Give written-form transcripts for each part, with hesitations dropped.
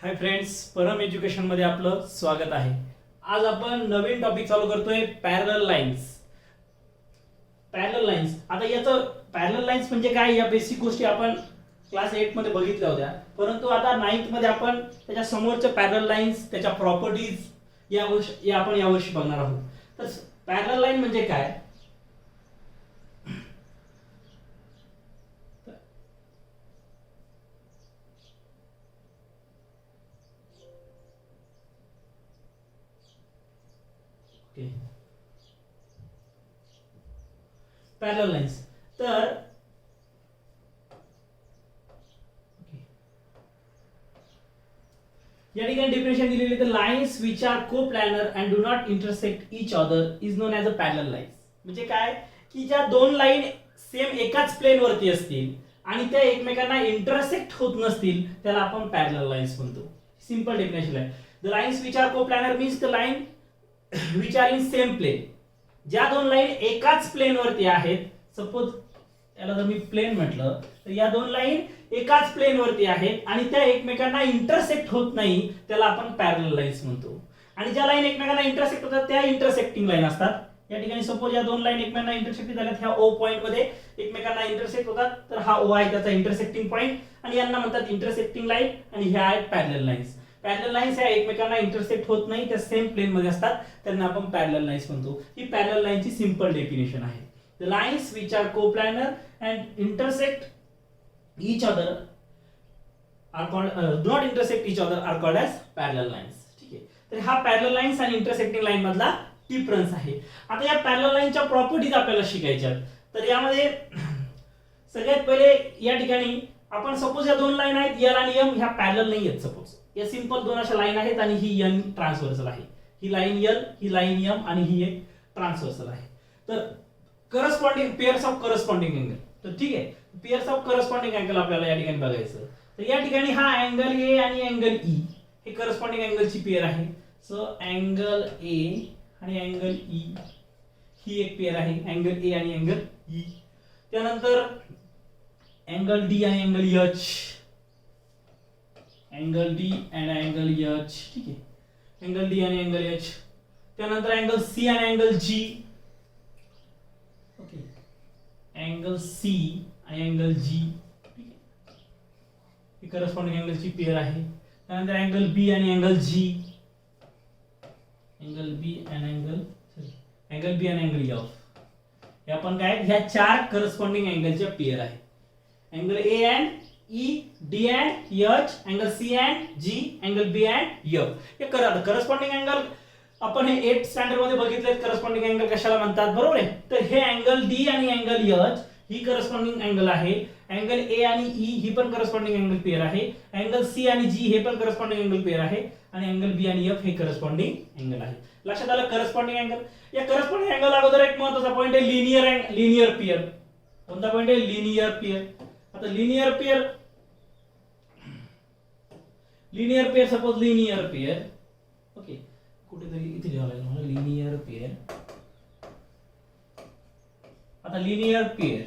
Hi friends, परम education मध्ये आपलं स्वागत आहे. आज आपण नवीन टॉपिक चालू करतोय पॅरलल लाईन्स. पॅरलल लाईन्स, आता याचं पॅरलल लाईन्स म्हणजे काय या बेसिक गोष्टी आपण क्लास 8 मध्ये बघितल्या होत्या, परंतु आता 9th मध्ये आपण त्याच्या समोरच्या पॅरलल लाईन्स, त्याच्या प्रॉपर्टीज या आपण यावर्षी बघणार आहोत. तर पॅरलल लाईन म्हणजे काय? पॅरलल लाईन्स तर या ठिकाणी डेफिनेशन दिलेली तर lines which are coplanar and do not intersect each other is known as a parallel lines. म्हणजे काय की ज्या दोन लाईन सेम एकाच प्लेन वरती असतील आणि त्या एकमेकांना इंटरसेक्ट होत नसतील त्याला आपण पॅरलल लाईन्स म्हणतो. सिंपल डेफिनेशन आहे. The lines which are coplanar means the line which are in same plane. ज्या दोन लाईन एकाच प्लेन वरती आहेत, सपोज याला जर मी प्लेन म्हटलं तर या दोन लाईन एकाच प्लेन वरती आहेत आणि त्या एकमेकांना इंटरसेक्ट होत नाही त्याला आपण पॅरलल लाईन्स म्हणतो. आणि ज्या लाईन एकमेकांना इंटरसेक्ट होतात त्या इंटरसेक्टिंग लाईन असतात. या ठिकाणी सपोज या दोन लाईन एकमेकांना इंटरसेक्ट झाल्यात, ह्या ओ पॉइंट मध्ये एकमेकांना इंटरसेक्ट होतात, तर हा ओ आहे त्याचा इंटरसेक्टिंग पॉइंट आणि यांना म्हणतात इंटरसेक्टिंग लाईन आणि ह्या आहेत पॅरलल लाईन्स. पॅरलल लाईन्स ह्या एकमेकांना इंटरसेक्ट होत नाही, त्या सेम प्लेन मध्ये असतात, त्यांना आपण पॅरलल लाईन्स म्हणतो. ही पॅरलल लाईनची सिंपल डेफिनेशन आहे. The lines which R coplanar and intersect each other are called do not intersect each other are called as parallel lines. ठीक आहे, तर हा पॅरलल लाईन्स आणि इंटरसेक्टिंग लाईन मधला डिफरन्स आहे. आता या पॅरलल लाईनच्या प्रॉपर्टीज आपल्याला शिकायच्या. तर यामध्ये सगळ्यात पहिले या ठिकाणी आपण सपोज या दोन लाईन आहेत एल आणि एम, ह्या पॅरलल नाही आहेत. सपोज या सिंपल दोन अशा लाईन आहेत आणि ही एन ट्रान्सव्हर्सल आहे. ही लाईन एल, ही लाईन एम आणि ही एक ट्रान्सव्हर्सल आहे. तर corresponding pairs of corresponding angle. तर ठीक आहे, पेअर्स ऑफ करस्पॉन्डिंग अँगल आपल्याला या ठिकाणी बघायचं. तर या ठिकाणी हा अँगल ए आणि अँगल ई हे करस्पॉन्डिंग अँगलची पेअर आहे. सो अँगल ए आणि अँगल ई ही एक पेअर आहे, अँगल ए आणि अँगल ई. त्यानंतर अँगल डी आणि अँगल एच, अँगल डी आणि अँगल एच. ठीक आहे, अँगल डी आणि अँगल एच. त्यानंतर अँगल सी आणि angle G. Okay, angle C आणि अँगल जी ही करस्पॉन्डिंग अँगलची पेअर आहे. त्यानंतर अँगल बी आणि अँगल जी, अँगल बी आणि अँगल बी आणि अँगल एफ. हे आपण काय ह्या चार करस्पॉन्डिंग अँगलच्या पेअर आहे. Angle A and E, D and H, angle C and G, angle B and F. हे करस्पॉन्डिंग अँगल आपण हे 8th स्टँडर्ड मध्ये बघितले. करस्पॉन्डिंग अँगल कशाला म्हणतात, बरोबर आहे. तर हे अँगल डी आणि अँगल एच ही करस्पॉन्डिंग अँगल आहे. अँगल ए आणि ई ही पण करस्पॉन्डिंग अँगल पेअर आहे. अँगल सी आणि जी हे पण करस्पॉन्डिंग अँगल पेअर आहे आणि अँगल बी आणि एफ हे करस्पॉन्डिंग अँगल आहे. लक्षात आलं करस्पॉन्डिंग अँगल. या करस्पॉन्डिंग अँगल अगोदर एक महत्त्वाचा पॉइंट आहे लिनियर पेअर. कोणता पॉइंट आहे, लिनियर पेअर. आता linear pair suppose linear pair, okay, कुठेतरी इथे लिहावं लागेल मला लिनियर पेअर. आता लिनियर पेअर,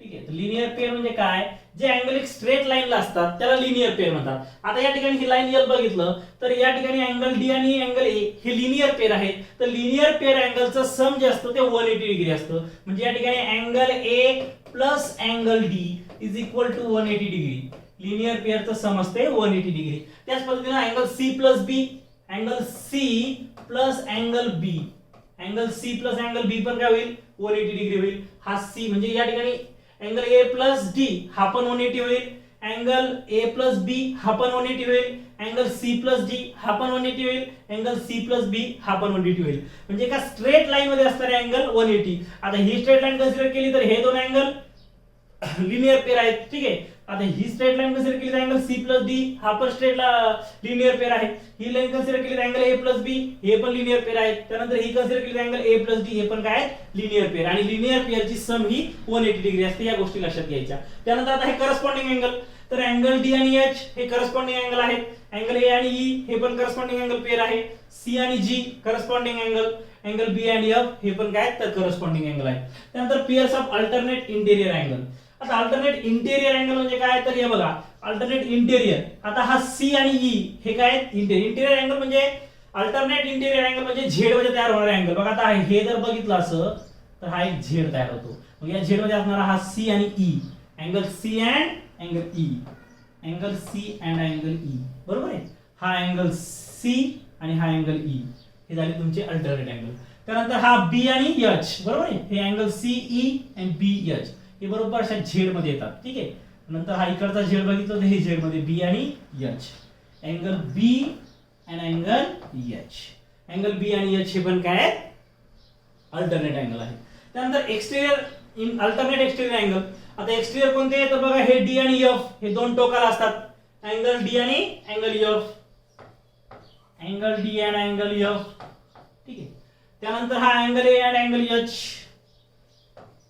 ठीक आहे, तर लिनियर पेअर म्हणजे काय, जे अँगल एक स्ट्रेट लाईनला असतात त्याला लिनियर पेअर म्हणतात. आता या ठिकाणी ही लाईन एल बघितलं तर या ठिकाणी अँगल डी आणि अँगल ए हे लिनियर पेअर आहेत. तर लिनियर पेअर अँगलचं सम जे असतं ते 180 डिग्री असतं. म्हणजे या ठिकाणी angle A plus angle D is equal to 180 degree. Linear पेअरचं सम असते 180 डिग्री. त्याच पद्धतीने angle C plus B, angle C plus angle B, angle C plus angle B पण काय होईल, 180 डिग्री होईल. हा सी म्हणजे या ठिकाणी अँगल ए प्लस डी हा पण 180 होईल. अँगल ए प्लस बी हा पण 180 होईल. अँगल सी प्लस डी हा पण 180 होईल. अँगल सी प्लस बी हा पण 180 होईल. म्हणजे एका स्ट्रेट लाईन मध्ये असणारे अँगल 180. आता ही स्ट्रेट लाईन कन्सिडर केली तर हे दोन अँगल लिनियर पेअर आहेत. ठीक आहे, आता ही स्ट्रेट लाईन कन्सिडर केली तर अँगल सी प्लस डी हा पण स्ट्रेट लिनियर पेअर आहे. ही लाईन कन्सिडर केली तर अँगल ए प्लस बी हे पण लिनियर पेअर आहे. त्यानंतर ही कन्सिडर केली तर अँगल ए प्लस डी हे पण काय लिनियर पेअर. आणि लिनियर पेअरची सम ही 180 डिग्री असते. या गोष्टी लक्षात घ्यायच्या. त्यानंतर आता हे करस्पॉन्डिंग अँगल, तर अँगल डी आणि एच हे करस्पॉन्डिंग अँगल आहेत. अँगल ए आणि ई हे पण करस्पॉन्डिंग अँगल पेअर आहे. सी आणि जी करस्पॉन्डिंग अँगल, अँगल बी आणि एफ हे पण काय तर करस्पॉन्डिंग अँगल आहे. त्यानंतर pairs of alternate interior angle. आता अल्टरनेट इंटेरियर अँगल म्हणजे काय, तर हे बघा अल्टरनेट इंटेरियर. आता हा सी आणि ई हे काय इंटेरियर अँगल म्हणजे अल्टरनेट इंटेरियर अँगल म्हणजे झेड मध्ये तयार होणारा अँगल. बघा आता हे जर बघितलं असं तर हा एक झेड तयार होतो. मग या झेड मध्ये असणारा हा सी आणि E, angle C and angle E, angle C and angle E, बरोबर आहे. हा अँगल सी आणि हा अँगल ई हे झाले तुमचे अल्टरनेट अँगल. त्यानंतर हा बी आणि एच, बरोबर आहे. हे angle C E and B H हे बरोबर अशा झेड मध्ये येतात. ठीक आहे. नंतर हा इकडचा झेड बघितलं तर हे झेड मध्ये बी आणि H, angle B and angle H, angle B आणि एच हे पण काय आहेत अल्टरनेट अँगल आहे. त्यानंतर exterior in alternate exterior angle. आता एक्सटेरियर कोणते आहे तर बघा हे डी आणि एफ हे दोन टोकाला असतात. अँगल डी आणि angle F, angle D and angle F. ठीक आहे. त्यानंतर हा angle A and angle H,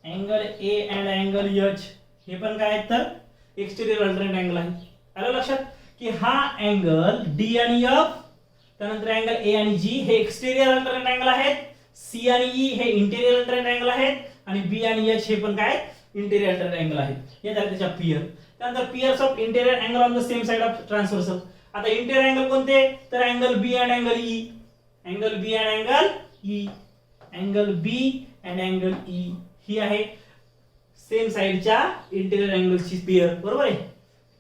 angle A and angle H हे पण काय आहेत तर एक्सटेरियर अल्टरनेट अँगल आहे. आलं लक्षात की हा अँगल डी आणि एफ, त्यानंतर अँगल ए आणि जी हे एक्सटेरियर अल्टरनेट अँगल आहेत. सी आणि ई हे इंटेरियर अल्टरनेट अँगल आहेत आणि बी आणि एच हे पण काय इंटेरियर अल्टरनेट अँगल आहेत. हे झाले त्याच्या पियर. त्यानंतर pairs of interior angle on the same side of transversal. आता इंटेरियर अँगल कोणते तर angle B and angle E, angle B and angle E, angle B and angle E ही आहे सेम साइडच्या इंटेरियर अँगलची पेयर, बरोबर आहे.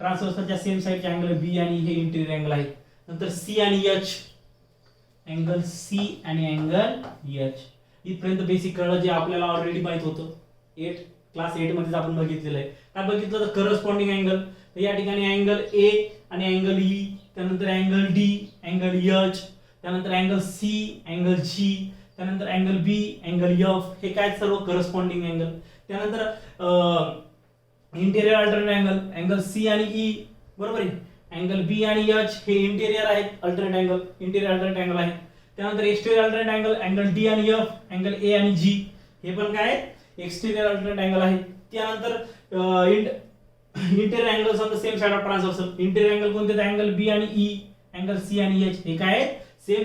ट्रान्सव्हर्सलच्या सेम साइडचे अँगल बी आणि हे इंटेरियर अँगल आहेत. नंतर सी आणि एच, अँगल सी आणि अँगल एच. इथपर्यंत बेसिक कळलं जे आपल्याला ऑलरेडी माहित होतं. क्लास 8 मध्ये आपण बघितलेलं आहे. काय बघितलं तर करस्पॉन्डिंग अँगल. तर या ठिकाणी अँगल ए आणि अँगल ई, त्यानंतर अँगल डी, अँगल एच, त्यानंतर अँगल सी, अँगल जी, त्यानंतर अँगल बी, अँगल एफ हे काय सर्व करस्पॉन्डिंग अँगल. त्यानंतर interior alternate angle, angle C आणि ई, बरोबर आहे. अँगल बी आणि एच हे इंटेरियर आहेत alternate angle, interior alternate angle आहे. त्यानंतर exterior alternate angle, angle D आणि एफ, अँगल ए आणि जी हे पण काय एक्सटेरियर अल्टरनेट अँगल आहे. त्यानंतर interior angles on the same side of transversal. Interior angle कोणते तर अँगल बी आणि ई, अँगल सी आणि एच हे काय आहेत same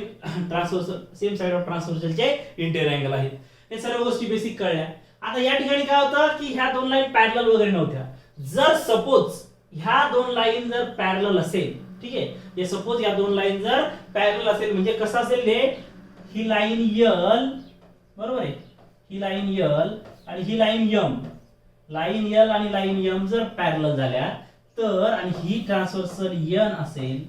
transversal, same side of ट्रान्सव्हर्सलचे इंटेरियर अँगल आहेत. हे सर्व गोष्टी बेसिक कळल्या. आता या ठिकाणी काय होतं की ह्या दोन लाईन पॅरलल वगैरे नव्हत्या. जर सपोज ह्या दोन लाईन जर पॅरलल असेल, ठीक आहे, हे सपोज या दोन लाईन जर पॅरलल असेल म्हणजे कसं असेल हे, ही लाईन यल, बरोबर आहे, ही लाईन यल आणि ही लाईन यम, लाईन यल आणि लाईन यम जर पॅरलल झाल्या तर आणि ही ट्रान्सव्हर्सल यन असेल,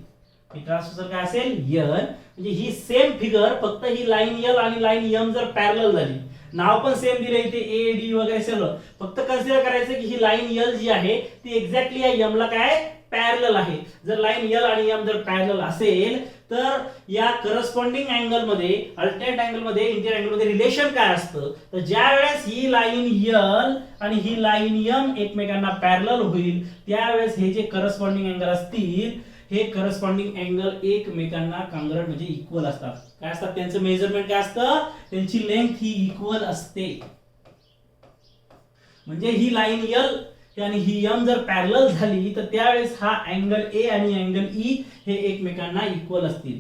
ही ट्रान्सव्हर्सल काय असेल यन, म्हणजे ही सेम फिगर फक्त ही लाईन यल आणि लाईन यम जर पॅरलल झाली, नाव पण सेम दिले इथे ए डी वगैरे सगळं, फक्त कन्सिडर करायचं की ही लाईन यल जी आहे ती एक्झॅक्टली या यम ला काय पॅरलल आहे. जर लाईन यल आणि यम जर पॅरलल असेल तर या करस्पॉन्डिंग अँगल मध्ये, अल्टरनेट अँगल मध्ये, इंटेरियर अँगल मध्ये रिलेशन काय असतं तर ज्या वेळेस ही लाईन यल आणि ही लाईन यम एकमेकांना पॅरलल होईल त्यावेळेस हे जे करस्पॉन्डिंग अँगल असतील हे करस्पॉन्डिंग अँगल एकमेकांना काँग्रुएंट म्हणजे इक्वल असतात. काय असतात त्यांचं मेजरमेंट काय असतं, त्यांची लेंथ ही इक्वल असते. म्हणजे ही लाईन यल आणि ही यम जर पॅरलल झाली तर त्यावेळेस हा अँगल ए आणि अँगल ई हे एकमेकांना इक्वल असतील.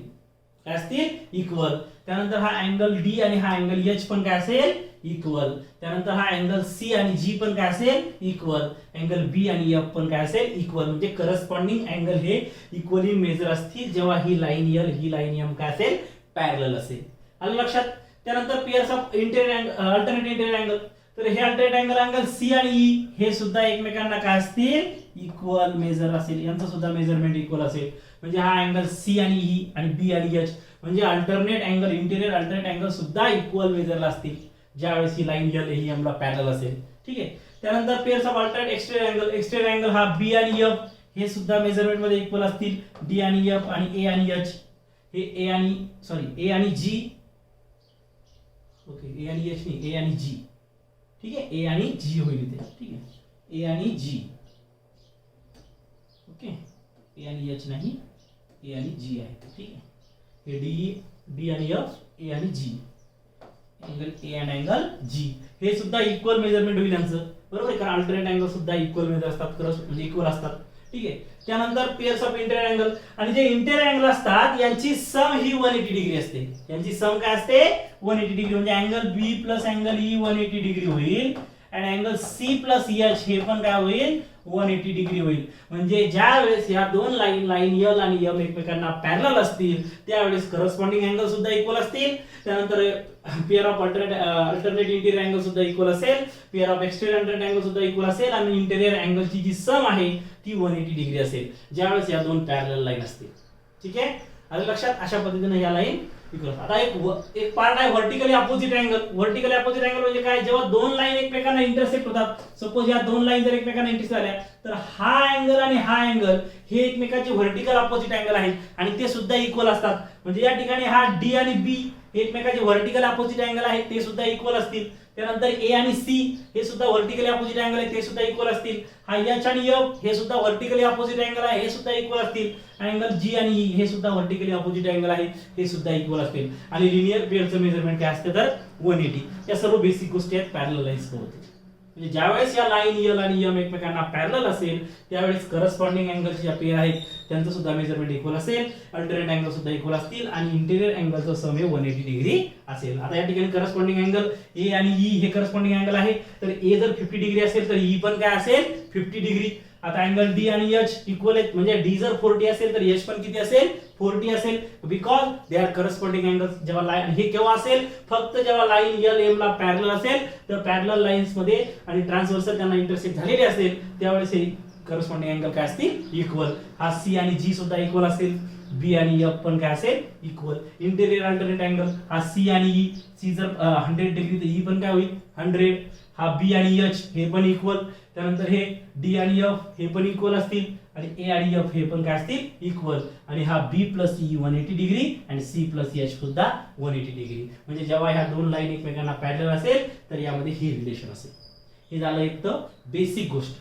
काय असतील इक्वल. त्यानंतर हा अँगल डी आणि हा अँगल एच पण काय असेल इक्वल. त्यानंतर हा अँगल सी आणि जी पण काय असेल इक्वल. अँगल बी आणि एफ पण काय असेल इक्वल. म्हणजे करस्पॉन्डिंग अँगल हे इक्वली मेजर असतील जेव्हा ही लाईन यल ही लाईन एम काय असेल पॅरलल असेल. आलं लक्षात. त्यानंतर pairs of interior alternate interior angle, तर हे अल्टरनेट अँगल अँगल सी आणि ई हे सुद्धा एकमेकांना काय असतील इक्वल मेजर असेल. यांचं सुद्धा मेजरमेंट इक्वल असेल. म्हणजे हा अँगल सी आणि ई आणि बी आणि एच म्हणजे alternate angle interior alternate angle सुद्धा इक्वल मेजरला असतील ज्यावेळेस ही लाईन यल ही एम ला पॅरलल असेल. ठीक आहे. त्यानंतर pairs of alternate exterior angle, exterior angle हा बी आणि एफ हे सुद्धा मेजरमेंट मध्ये इक्वल असतील. डी आणि एफ आणि ए आणि एच हे ए आणि जी, ओके, ए आणि एच नाही, ए आणि जी. ठीक आहे, ए आणि जी होईल इथे. ठीक आहे, ए आणि जी, ओके, ए आणि एच नाही, ए आणि जी आहे. ठीक आहे, हे डी आणि एफ, ए आणि जी, अँगल ए आणि अँगल जी हे सुद्धा इक्वल मेजरमेंट होईल यांचं, बरोबर आहे, कारण अल्टरनेट अँगल सुद्धा इक्वल मेजर असतात, म्हणजे इक्वल असतात. ठीक आहे. त्यानंतर पेयर्स ऑफ इंटेरियर अँगल, आणि जे इंटेरियर अँगल असतात यांची सम ही 180 डिग्री असते. यांची सम काय असते 180 डिग्री. म्हणजे angle B plus angle E 180 degree होईल and angle C plus H हे पण काय होईल 180 डिग्री होईल. म्हणजे ज्या वेळेस या दोन लाईन एल आणि एम एकमेकांना पॅरलल असतील त्यावेळेस करस्पॉन्डिंग अँगल सुद्धा इक्वल असतील. त्यानंतर pair of alternate interior angle सुद्धा इक्वल असेल, pair of exterior alternate angle सुद्धा इक्वल असेल आणि इंटिरियर अँगलची जी सम आहे ती 180 डिग्री असेल ज्यावेळेस या दोन पॅरलल लाईन असतील. ठीक आहे, आलं लक्षात. अशा पद्धतीने या लाईन इक्वल. आता एक पार्ट आहे vertically opposite angle. Vertically opposite angle म्हणजे काय, जेव्हा दोन लाईन एकमेकांना इंटरसेक्ट होतात, सपोज या दोन लाईन जर एकमेकांना इंटरसेक्ट झाल्या तर हा अँगल आणि हा अँगल हे एकमेकांचे व्हर्टिकल अपोजिट अँगल आहेत आणि ते सुद्धा इक्वल असतात. म्हणजे या ठिकाणी हा डी आणि बी हे एकमेकांचे व्हर्टिकल अपोजिट अँगल आहेत, ते सुद्धा इक्वल असतील. त्यानंतर ए आणि सी हे सुद्धा व्हर्टिकली अपोजिट अँगल आहे, ते सुद्धा इक्वल असतील. हा एच आणि एफ हे सुद्धा व्हर्टिकली अपोजिट अँगल आहे, हे सुद्धा इक्वल असतील. अँगल जी आणि ई हे सुद्धा व्हर्टिकली अपोजिट अँगल आहे, ते सुद्धा इक्वल असतील. आणि लिनियर पेअरचं मेजरमेंट काय असते तर 180. या सर्व बेसिक गोष्टी आहेत पॅरलल लाईन्स होते. म्हणजे ज्यावेळेस या लाईन एल आणि एम एकमेकांना पॅरलल असेल त्यावेळेस करस्पॉन्डिंग अँगल्स ज्या पेअर आहेत त्यांचं सुद्धा मेजरमेंट इक्वल असेल, अल्टरनेट अँगल सुद्धा इक्वल असतील आणि इंटिरियर अँगलचं सम हे 180 डिग्री असेल. आता या ठिकाणी करस्पॉन्डिंग अँगल ए आणि ई हे करस्पॉन्डिंग अँगल आहे, तर ए जर 50 डिग्री असेल तर ई पण काय असेल 50 डिग्री. आता अँगल डी आणि एच इक्वल आहेत, म्हणजे डी जर 40 असेल तर एच पण किती असेल 40 असेल, because they are corresponding angles. जेव्हा लाईन हे केव्हा असेल, फक्त जेव्हा लाईन एल एम ला पॅरलल असेल तर पॅरलल लाईन्स मध्ये आणि ट्रान्सव्हर्सल त्यांना इंटरसेक्ट झालेले असेल त्यावेळेस हे करस्पॉन्डिंग अँगल काय असतील इक्वल. हा सी आणि जी सुद्धा इक्वल असेल, बी आणि एफ पण काय असेल इक्वल. इंटिरियर अल्टरनेट अँगल हा सी आणि ई, सी जर 100 डिग्री तर ई पण काय होईल 100. हा बी आणि एच हे पण इक्वल. त्यानंतर हे डी आणि एफ हे पण इक्वल असतील आणि ए आणि एफ हे पण काय असतील इक्वल. आणि हा बी प्लस ई 180 डिग्री आणि सी प्लस एच सुद्धा 180 डिग्री. म्हणजे जेव्हा ह्या दोन लाईन एकमेकांना पॅरलल असेल तर यामध्ये हे रिलेशन असेल. हे झालं एक तर बेसिक गोष्ट,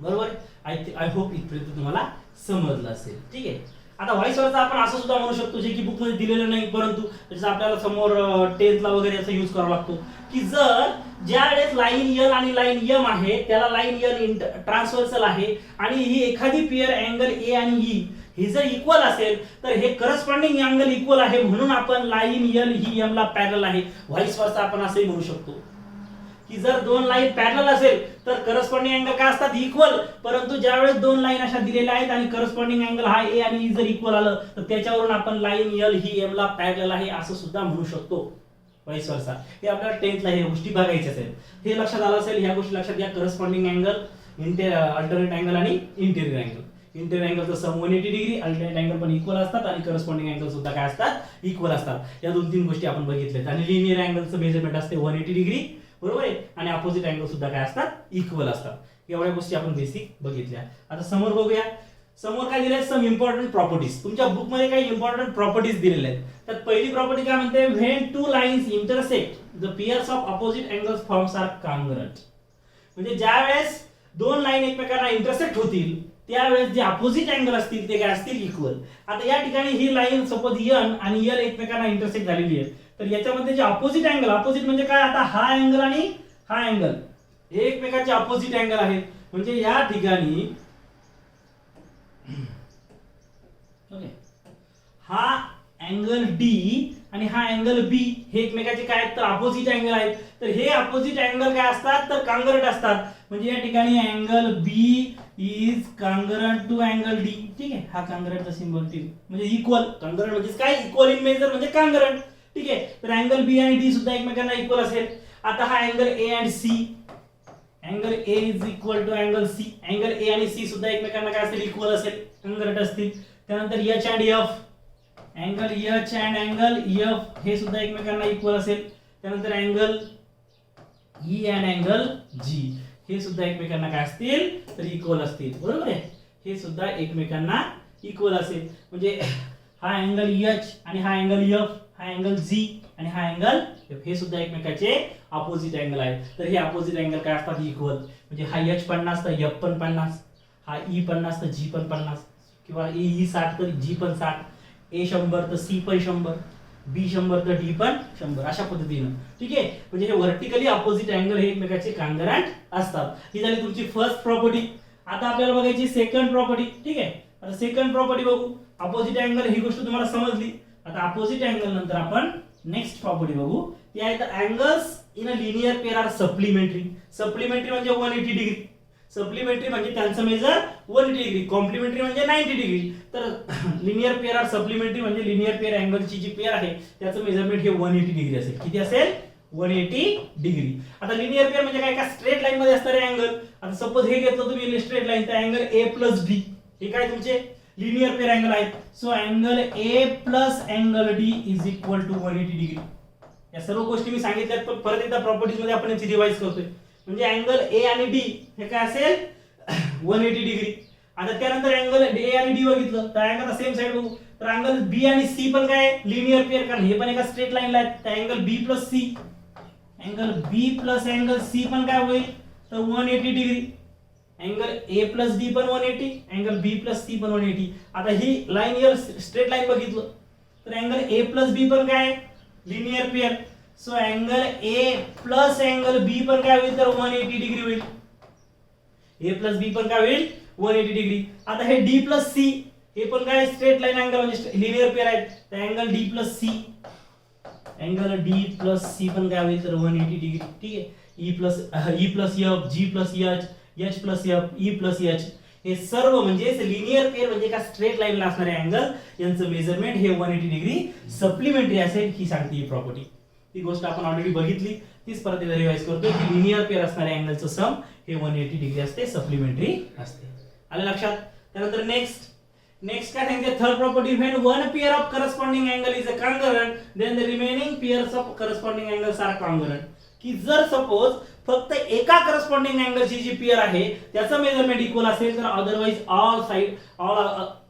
बरोबर. आय होप इथपर्यंत तुम्हाला समजलं असेल. ठीक आहे. आता व्हाईस वर्सा आपण असं सुद्धा म्हणू शकतो जे की बुक मध्ये दिलेलं नाही, परंतु त्याचा आपल्याला समोर 10th ला वगैरे याचा यूज करावा लागतो, की जर ज्या वेळेस लाईन एल आणि लाईन एम आहे त्याला लाईन एल ट्रान्सव्हर्सल आहे आणि ही एखादी पेअर अँगल ए आणि ई ही जर इक्वल असेल तर हे करस्पॉन्डिंग अँगल इक्वल आहे म्हणून आपण लाईन एल ही एम ला पॅरलल आहे. व्हाईस वर्सा आपण असंही म्हणू शकतो की जर दोन लाईन पॅरलल असेल तर करस्पॉन्डिंग अँगल काय असतात इक्वल, परंतु ज्यावेळेस दोन लाईन अशा दिलेल्या आहेत आणि करस्पॉन्डिंग अँगल हा ए आणि ई जर इक्वल आलं तर त्याच्यावरून आपण लाईन एल ही एम ला पॅरलल आहे असं सुद्धा म्हणू शकतो. व्हाईस वर्सा हे आपल्याला 10th ला हे गोष्टी बघायच्या आहेत. हे लक्षात आलं असेल, ह्या गोष्टी लक्षात घ्या. करस्पॉन्डिंग अँगल, अल्टरनेट अँगल आणि इंटिरियर अँगल. इंटिरियर अँगलचं सम 180 डिग्री, अल्टरनेट अँगल पण इक्वल असतात आणि करस्पॉन्डिंग अँगल सुद्धा काय असतात इक्वल असतात. या 2-3 गोष्टी आपण बघितल्यात. आणि लिनियर अँगलचं मेजरमेंट असते 180 डिग्री, बरोबर आहे. आणि अपोजिट अँगल सुद्धा काय असतात इक्वल असतात. एवढ्या गोष्टी आपण बेसिक बघितल्या. आता समोर बघूया. समोर काय दिले सम इम्पॉर्टंट प्रॉपर्टीज. तुमच्या बुक मध्ये काही इम्पॉर्टंट प्रॉपर्टीज दिलेल्या आहेत. त्यात पहिली प्रॉपर्टी काय म्हणते, when two lines intersect the pairs of opposite angles forms are congruent. म्हणजे ज्या वेळेस दोन लाईन एकमेकांना इंटरसेक्ट होतील त्यावेळेस जे अपोजिट अँगल असतील ते काय असतील इक्वल. आता या ठिकाणी ही लाईन सपोज एन आणि एल एकमेकांना इंटरसेक्ट झालेली आहे, तर याच्यामध्ये जे अपोजिट अँगल, अपोजिट म्हणजे काय, आता हा अँगल आणि हा अँगल हे एकमेकांचे अपोजिट अँगल आहेत. म्हणजे या ठिकाणी हा अँगल डी आणि हा अँगल बी हे एकमेकांचे काय आहेत तर अपोजिट अँगल आहेत. तर हे अपोजिट अँगल काय असतात तर कॉन्ग्रुएंट असतात. म्हणजे या ठिकाणी angle B is congruent to angle D. ठीक आहे, हा कॉन्ग्रुएंटचा सिंबल टी म्हणजे इक्वल. कॉन्ग्रुएंट म्हणजे काय, इक्वल इन मेजर म्हणजे कॉन्ग्रुएंट. ठीक आहे, तर अँगल बी आणि डी सुद्धा एकमेकांना इक्वल असेल. आता हा अँगल ए आणि C, angle A is equal to angle C. Angle A आणि सी सुद्धा एकमेकांना काय असेल इक्वल असेल, कॉन्ग्रुएंट असतील. त्यानंतर H and F, angle H and angle F हे सुद्धा एकमेकांना इक्वल असेल. त्यानंतर angle E and angle G हे सुद्धा एकमेकांना काय असतील तर इक्वल असतील, बरोबर आहे. हे सुद्धा एकमेकांना इक्वल असेल. म्हणजे हा अँगल एच आणि हा अँगल एफ, हा अँगल जी आणि हा अँगल एफ हे सुद्धा एकमेकांचे अपोजिट अँगल आहेत. तर हे अपोजिट अँगल काय असतात इक्वल. म्हणजे हा एच 50 तर एफ पण 50, हा ई 50 तर जी पण 50, किंवा ई 60 तर जी पण 60, ए 100 तर सी पण 100, बी 100 तर डी पण 100, अशा पद्धतीनं. ठीक आहे, म्हणजे हे व्हर्टिकली अपोजिट अँगल हे एकमेकांचे कॉन्ग्रुएंट असतात. ही झाली तुमची फर्स्ट प्रॉपर्टी. आता आपल्याला बघायची सेकंड प्रॉपर्टी. ठीक आहे, आता सेकंड प्रॉपर्टी बघू. अपोजिट अँगल ही गोष्ट तुम्हाला समजली. आता अपोजिट अँगल नंतर आपण नेक्स्ट प्रॉपर्टी बघू. ती आहे the angles in a linear pair are supplementary. Supplementary म्हणजे 180 डिग्री. सप्लिमेंटरी म्हणजे त्यांचं मेजर 180 डिग्री. कॉम्प्लिमेंटरी म्हणजे 90 डिग्री. तर लिनियर पेअर आर सप्लिमेंटरी म्हणजे लिनियर पेअर अँगलची जी पेअर आहे त्याचं मेजरमेंट हे 180 डिग्री असेल. किती असेल? 180 डिग्री. आता लिनियर पेअर म्हणजे काय? का स्ट्रेट लाईन मध्ये असणारे अँगल. आता सपोज हे घेतलं तुम्ही स्ट्रेट लाईन, तर अँगल ए प्लस डी हे काय तुमचे लिनियर पेअर अँगल आहेत. So angle A plus angle D is equal to 180 degree. या सर्व गोष्टी मी सांगितल्यात, पण परत एकदा प्रॉपर्टीज मध्ये आपण याची रिवाइज करतोय. म्हणजे अँगल ए आणि डी हे काय असेल? 180 डिग्री. आता त्यानंतर अँगल ए आणि डी बघितलं तर अँगल सेम साइड बघू, तर अँगल बी आणि सी पण काय लिनियर पेअर, कारण हे पण एका स्ट्रेट लाईनला आहेत. तर angle B plus C, angle B plus angle C पण काय होईल? तर 180 degree. Angle A plus D पण 180, अँगल बी प्लस सी पण 180. आता ही लाईन यर स्ट्रेट लाईन बघितलं तर अँगल ए प्लस बी पण काय linear pair. So angle A plus angle B पण काय होईल? तर 180 डिग्री होईल. ए प्लस बी पण काय होईल? 180 डिग्री. आता हे डी प्लस सी हे पण काय स्ट्रेट लाईन अँगल म्हणजे लिनियर पेअर आहेत. तर angle D plus C, angle D plus C पण काय होईल? तर 180 डिग्री. ठीक आहे. E plus F, G plus H, H plus F, E plus H हे सर्व म्हणजे लिनियर पेअर म्हणजे का स्ट्रेट लाईनला असणारे अँगल यांचं मेजरमेंट हे 180 डिग्री सप्लिमेंटरी असेल ही सांगते ही प्रॉपर्टी. ही गोष्ट आपण ऑलरेडी बघितली, तीच परत एकदा रिवाइज करतोय की लिनियर पेअर असणाऱ्या अँगलचं सम हे 180 डिग्री असते, सप्लिमेंटरी असते. आलं लक्षात? त्यानंतर नेक्स्ट काय सांगितलं? Third property, when one pair of corresponding angle is a congruent then the remaining pairs of corresponding angles are congruent. की जर सपोज फक्त एका करस्पॉन्डिंग अँगलची जी पेअर आहे त्याचं मेजरमेंट इक्वल असेल तर अदरवाइज ऑल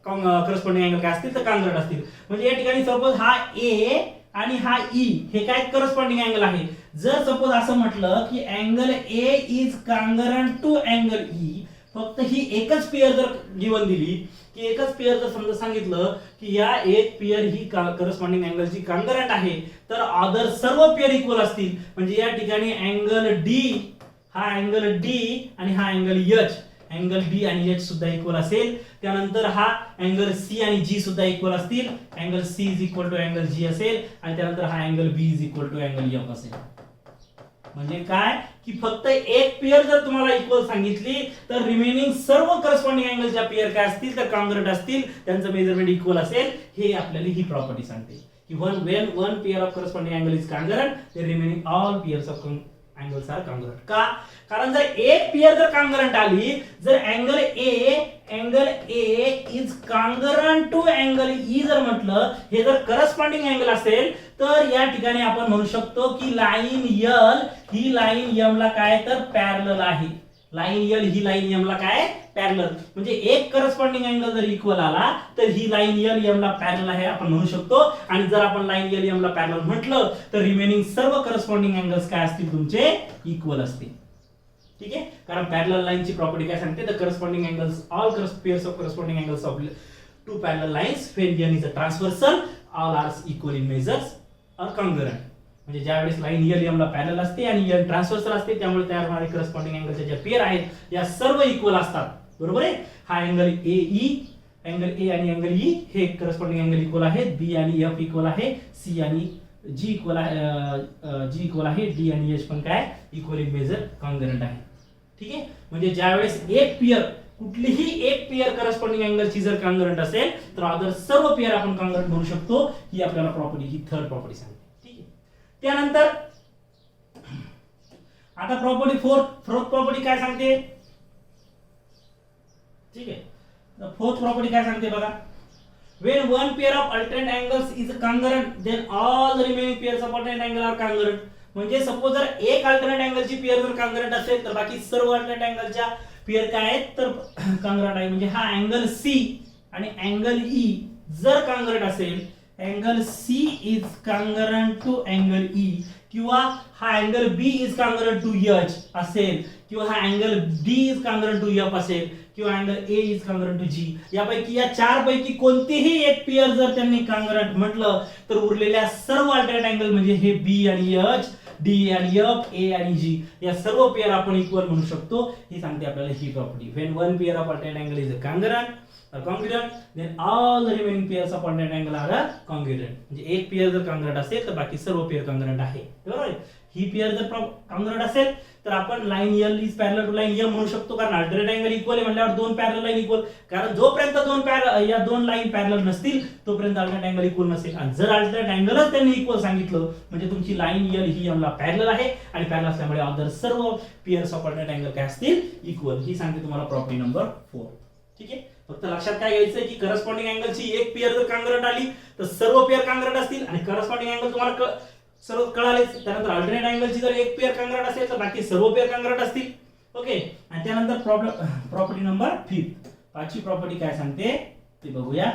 करस्पॉन्डिंग अँगल काय असतील तर कॉन्ग्रुएंट असतील. म्हणजे या ठिकाणी सपोज हा ए आणि हा ई हे काय करस्पॉन्डिंग अँगल आहे. जर सपोज असं म्हटलं की angle A is congruent to angle E, फक्त ही एकच पेअर जर गिवन दिली की एकच पेअर जर समजा सांगितलं की या एक पेअर ही करस्पॉन्डिंग अँगलची कॉन्ग्रुएंट आहे तर अदर सर्व पेअर इक्वल असतील. म्हणजे या ठिकाणी अँगल डी, हा अँगल डी आणि हा अँगल एच, अँगल डी आणि एच सुद्धा इक्वल असेल. त्यानंतर हा अँगल सी आणि जी सुद्धा इक्वल असतील. Angle C is equal to angle G असेल आणि त्यानंतर हा angle B is equal to angle F असेल. म्हणजे काय की फक्त एक पेअर जर तुम्हाला इक्वल सांगितली तर रिमेनिंग सर्व करस्पॉन्डिंग अँगलच्या पेअर काय असतील तर कॉन्ग्रुएंट असतील, त्यांचं मेजरमेंट इक्वल असेल. हे आपल्याला ही प्रॉपर्टी सांगते की when one pair of corresponding angle is congruent the remaining all pairs of angles are congruent. का? कारण जर एक पेअर जर कॉन्ग्रुएंट आली, जर angle A is congruent to angle E जर म्हटलं, हे जर करस्पॉन्डिंग अँगल असेल तर या ठिकाणी आपण म्हणू शकतो की लाईन यल ही लाईन एम ला काय तर पॅरलल आहे. लाईन यल ही लाईन एम ला काय पॅरलल. म्हणजे एक करस्पॉन्डिंग अँगल जर इक्वल आला तर ही लाईन यल एम ला पॅरलल आहे आपण म्हणू शकतो. आणि जर आपण लाईन यल एम ला पॅरलल म्हटलं तर रिमेनिंग सर्व करस्पॉन्डिंग अँगल्स काय असतील तुमचे इक्वल असतील. ठीक आहे. कारण पॅरलल लाईनची प्रॉपर्टी काय सांगते? The corresponding angles all pairs of corresponding angles of two parallel lines when n is a transversal all are equal in measures are congruent. म्हणजे ज्यावेळेस लाईन यल एम ला पॅरलल असते आणि n ट्रान्सव्हर्सल असते त्यामुळे तयार होणारे करस्पॉन्डिंग अँगलच्या ज्या पेअर आहेत या सर्व इक्वल असतात. बरोबर आहे. हा अँगल अँगल ए आणि अँगल ई हे करस्पॉन्डिंग अँगल इक्वल आहेत. बी आणि एफ इक्वल आहे. सी आणि जी इक्वल आहे. डी आणि एच पण काय इक्वल इन मेजर कॉन्ग्रुएंट आहे. ठीक आहे. म्हणजे ज्यावेळेस एक पेअर कुठलीही एक पेअर करस्पॉन्डिंग अँगलची जर कॉन्ग्रुएंट असेल तर अदर सर्व पेअर आपण कॉन्ग्रुएंट म्हणू शकतो. ही आपल्याला प्रॉपर्टी, ही थर्ड प्रॉपर्टी सांगते. ठीक आहे. त्यानंतर आता प्रॉपर्टी फोर्थ प्रॉपर्टी काय सांगते? ठीक आहे. फोर्थ प्रॉपर्टी काय सांगते बघा? when one pair of alternate angles is congruent then all the remaining pairs of alternate angle are congruent. म्हणजे सपोज जर एक अल्टरनेट अँगलची पेअर जर कॉन्ग्रुएंट असेल तर बाकी सर्व अल्टरनेट अँगलच्या पेअर काय आहेत तर कॉन्ग्रुएंट आहे. म्हणजे हा अँगल सी आणि अँगल ई जर कॉन्ग्रुएंट असेल, angle C is congruent to angle E, किंवा हा angle B is congruent to H असेल, किंवा हा angle D is congruent to F असेल, किंवा angle A is congruent to G, यापैकी या चार पैकी कोणतेही एक पेअर जर त्यांनी कॉन्ग्रुएंट म्हटलं तर उरलेल्या सर्व अल्टरनेट अँगल म्हणजे हे बी आणि एच, डी आणि एफ, ए आणि जी या सर्व पेअर आपण इक्वल म्हणू शकतो. ही सांगते आपल्याला ही property. When one pair of alternate angle is congruent then all the remaining pairs of alternate angle are congruent. म्हणजे एक पेअर जर कॉन्ग्रुएंट असेल तर बाकी सर्व पेअर कॉन्ग्रुएंट आहे. बरोबर आहे. ही पेअर जर कॉन्ग्रुएंट असेल तर आपण line L is parallel to line M म्हणू शकतो, कारण अल्टरनेट अँगल इक्वल आहे म्हणल्यावर दोन पॅरलल लाईन इक्वल, कारण जोपर्यंत या दोन लाईन पॅरलल नसतील तोपर्यंत अल्टरनेट अँगल इक्वल नसेल, आणि जर अल्टरनेट अँगलच त्यांनी इक्वल सांगितलं म्हणजे तुमची लाईन यल ही एमला पॅरलल आहे, आणि पॅरलल असल्यामुळे अदर सर्व पेअर्स ऑफ अल्टरनेट अँगल काय असतील इक्वल. ही सांगते तुम्हाला प्रॉपर्टी नंबर 4. ठीक आहे, फक्त लक्षात काय घ्यायचं की करस्पॉन्डिंग अँगलची एक पेअर जर कॉन्ग्रुएंट आली तर सर्व पेअर कॉन्ग्रुएंट असतील, आणि करस्पॉन्डिंग अँगल तुम्हाला सर्व कळालेच. त्यानंतर अल्टरनेट अँगलची जर एक पेअर कॉन्ग्रुएंट असेल तर बाकी सर्व पेअर कॉन्ग्रुएंट असतील. ओके, आणि त्यानंतर प्रॉपर्टी नंबर 5, पाचवी प्रॉपर्टी काय सांगते ते बघूया.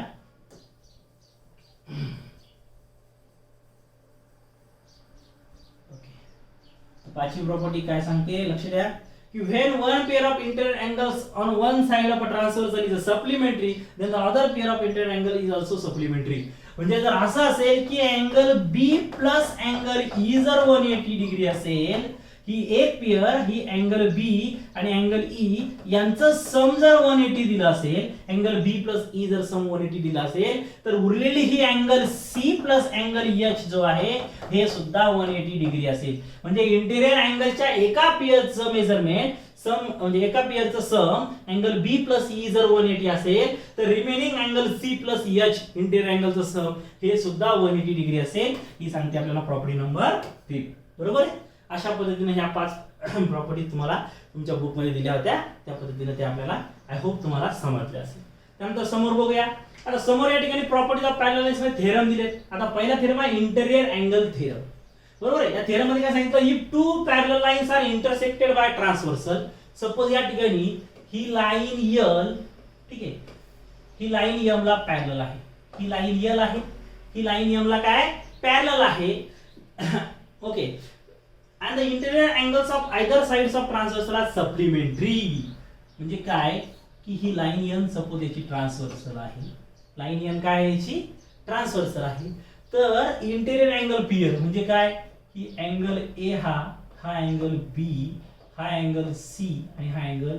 पाचवी प्रॉपर्टी काय सांगते लक्ष द्या की when one pair of interior angles on one side of a transversal is a supplementary then the other pair of interior angle is also supplementary. म्हणजे जर असं असेल की angle B plus angle E जर 180 डिग्री असेल, ही एक pair ही angle B आणि angle E यांचं सम जर 180 दिलं असेल, अँगल B प्लस E जर सम 180 दिला असेल तर उरलेली ही angle C plus angle H जो आहे हे सुद्धा 180 डिग्री असेल. म्हणजे इंटिरियर अँगलच्या एका पेअरचं मेजरमेंट सम म्हणजे एका पेअरचं sum angle B plus E जर 180 असेल तर remaining angle C plus H interior अँगलचं सम हे सुद्धा 180 डिग्री असेल. ही सांगते आपल्याला प्रॉपर्टी नंबर 5. बरोबर आहे. अशा पद्धतीने ह्या 5 प्रॉपर्टी तुम्हाला तुमच्या बुक मध्ये दिल्या होत्या, त्या पद्धतीने ते आपल्याला आय होप तुम्हाला समजले असेल. त्यानंतर समोर बघूया. आता समोर या ठिकाणी प्रॉपर्टीज ऑफ पॅरललिझम मध्ये थेरम दिलेत. आता पहिला थेरम आहे इंटिरियर अँगल थेरम. बरोबर आहे. या थेरम मध्ये काय सांगितलं, if two parallel lines are intersected by transversal, suppose या ठिकाणी ही लाईन यल, ठीक आहे, ही लाईन एम ला पॅरलल आहे, ही लाईन यल आहे, ही लाईन एम ला काय पॅरलल आहे. Okay, and the interior angles of either sides of transversal are supplementary. म्हणजे काय की ही लाईन एन सपोज याची ट्रान्सव्हर्सल आहे, लाईन एन काय आहे याची ट्रान्सव्हर्सल आहे, तर इंटिरियर अँगल पीयर म्हणजे काय की अँगल ए हा अँगल बी, हा अँगल सी आणि हा अँगल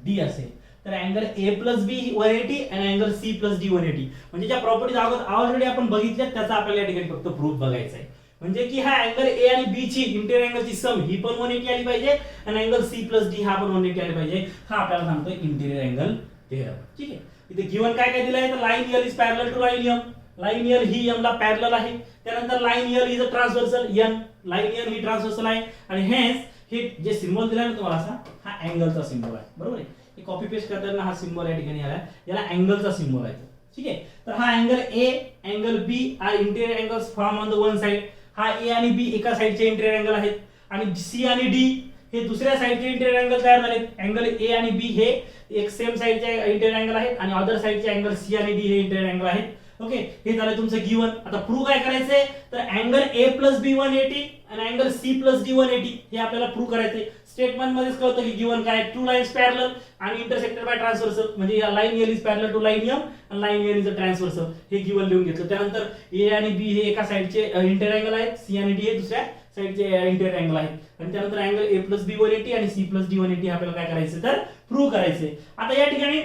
डी असेल. तर अँगल ए प्लस बी 180 आणि अँगल सी प्लस डी 180. म्हणजे ज्या प्रॉपर्टीज ऑलरेडी आपण बघितल्या त्याचा आपल्याला या ठिकाणी फक्त प्रूफ बघायचा आहे. म्हणजे की हा अँगल ए आणि बी ची इंटिरियर अँगलची सम ही पण 180 आली पाहिजे आणि अँगल सी प्लस डी हा पण 180 आली पाहिजे. हा आपल्याला सांगतोय इंटिरियर अँगल थेरम. ठीक आहे, इथे गिवन काय काय दिलं आहे तर line L is parallel to line M, line L ही एम ला पॅरलल आहे. त्यानंतर line L is a transversal N, line L ही ट्रान्सव्हर्सल आहे, आणि हेन्स हे जे सिम्बॉल दिला आहे तुम्हाला असा हा अँगलचा सिम्बॉल आहे. बरोबर आहे. हे कॉपी पेस्ट करताना हा सिम्बॉल या ठिकाणी आला, याला अँगलचा सिम्बॉल आहे. ठीक आहे, तर हा angle A angle B are interior angles from on the one side. हा ए आणि बी एका साइडचे इंटिरियर अँगल आहेत, आणि सी आणि डी हे दुसऱ्या साइडचे इंटिरियर अँगल तयार झालेत. अँगल ए आणि बी हे एक सेम साइडचे इंटिरियर अँगल आहेत, आणि अदर साइडचे अँगल सी आणि डी हे इंटिरियर अँगल आहेत. ओके, हे झालं तुमचं गिवन. आता प्रूव्ह काय करायचंय तर अँगल ए प्लस बी 180 आणि अँगल सी प्लस डी 180 हे आपल्याला प्रूव्ह करायचंय. स्टेटमेंट मध्येच कळतं की गिवन काय, टू लाईन्स पॅरलल आणि इंटरसेक्टेड बाय ट्रान्सव्हर्सल, म्हणजे या line L is parallel to line M आणि line L is a transversal, हे गिवन लिहून घेतलं. त्यानंतर ए आणि बी हे एका साइडचे इंटिरियर अँगल आहेत, सी आणि डी हे दुसऱ्या साइडचे इंटिरियर अँगल आहेत, आणि त्यानंतर अँगल ए प्लस बी 180 आणि सी प्लस डी 180 आपल्याला काय करायचं तर प्रूव्ह करायचंय. आता या ठिकाणी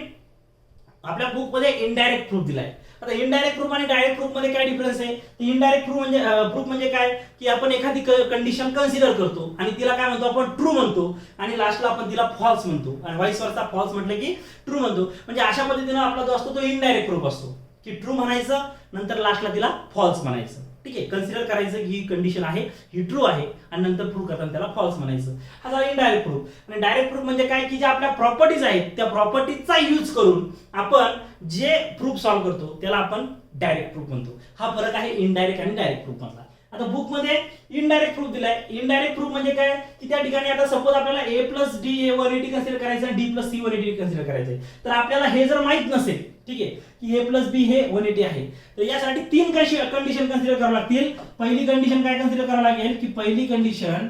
आपल्या बुक मध्ये इनडायरेक्ट प्रूफ दिलाय. आता इनडायरेक्ट प्रूफ आणि डायरेक्ट प्रूफ मध्ये काय डिफरन्स आहे. इनडायरेक्ट प्रूफ म्हणजे काय की आपण एखादी कंडिशन कन्सिडर करतो आणि तिला काय म्हणतो आपण ट्रू म्हणतो, आणि लास्टला आपण तिला फॉल्स म्हणतो, आणि व्हाईस वर्सा फॉल्स म्हटलं की ट्रू म्हणतो. म्हणजे अशा पद्धतीने आपला जो असतो तो इनडायरेक्ट प्रूफ असतो की ट्रू म्हणायचं नंतर लास्टला तिला फॉल्स म्हणायचं. ठीक आहे, कन्सिडर करायचं की ही कंडिशन आहे ही ट्रू आहे आणि नंतर प्रूव्ह करताना त्याला फॉल्स म्हणायचं. हा झाला इनडायरेक्ट प्रूफ. आणि डायरेक्ट प्रूफ म्हणजे काय की ज्या आपल्या प्रॉपर्टीज आहेत त्या प्रॉपर्टीजचा यूज करून आपण जे प्रूफ सॉल्व्ह करतो त्याला आपण डायरेक्ट प्रूफ म्हणतो. हा फरक आहे इनडायरेक्ट आणि डायरेक्ट प्रूफ मधला. आता बुक मध्ये इनडायरेक्ट प्रूफ दिलाय. इनडायरेक्ट प्रूफ म्हणजे काय की त्या ठिकाणी आता सपोज आपल्याला ए प्लस डी 180 कन्सिडर करायचं आहे, डी प्लस सी 180 कन्सिडर करायचंय, तर आपल्याला हे जर माहित नसेल, ठीक आहे, की ए प्लस बी हे 180 आहे, तर यासाठी 3 कंडिशन कन्सिडर करावं लागतील. पहिली कंडिशन काय कन्सिडर करावं लागेल की पहिली कंडिशन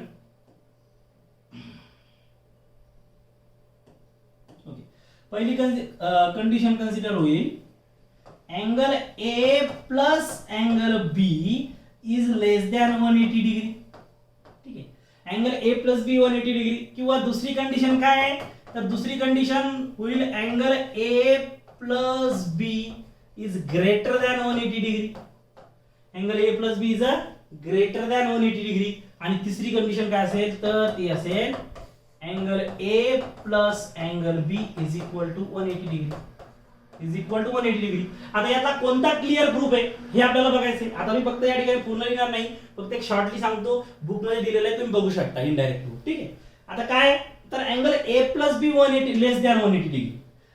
कंडिशन कन्सिडर होईल angle A plus angle B is less than 180 degree. ठीक आहे, angle A plus B 180 degree. किंवा दुसरी कंडिशन काय आहे तर दुसरी कंडिशन होईल angle A plus B is greater than 180 degree. Angle A plus B is a greater than 180 degree. आणि तिसरी कंडिशन काय असेल तर ती असेल angle A plus angle B is equal to 180 degree is equal to 180 degree. आता याचा कोणता क्लिअर प्रूफ आहे हे आपल्याला बघायचंय. आता मी फक्त या ठिकाणी पूर्ण लिहिणार नाही, फक्त एक शॉर्टली सांगतो, बुक मध्ये दिलेलं आहे, तुम्ही बघू शकता इनडायरेक्ट प्रूफ. ठीक आहे. आता काय तर angle A plus B 180 less than 180 degree.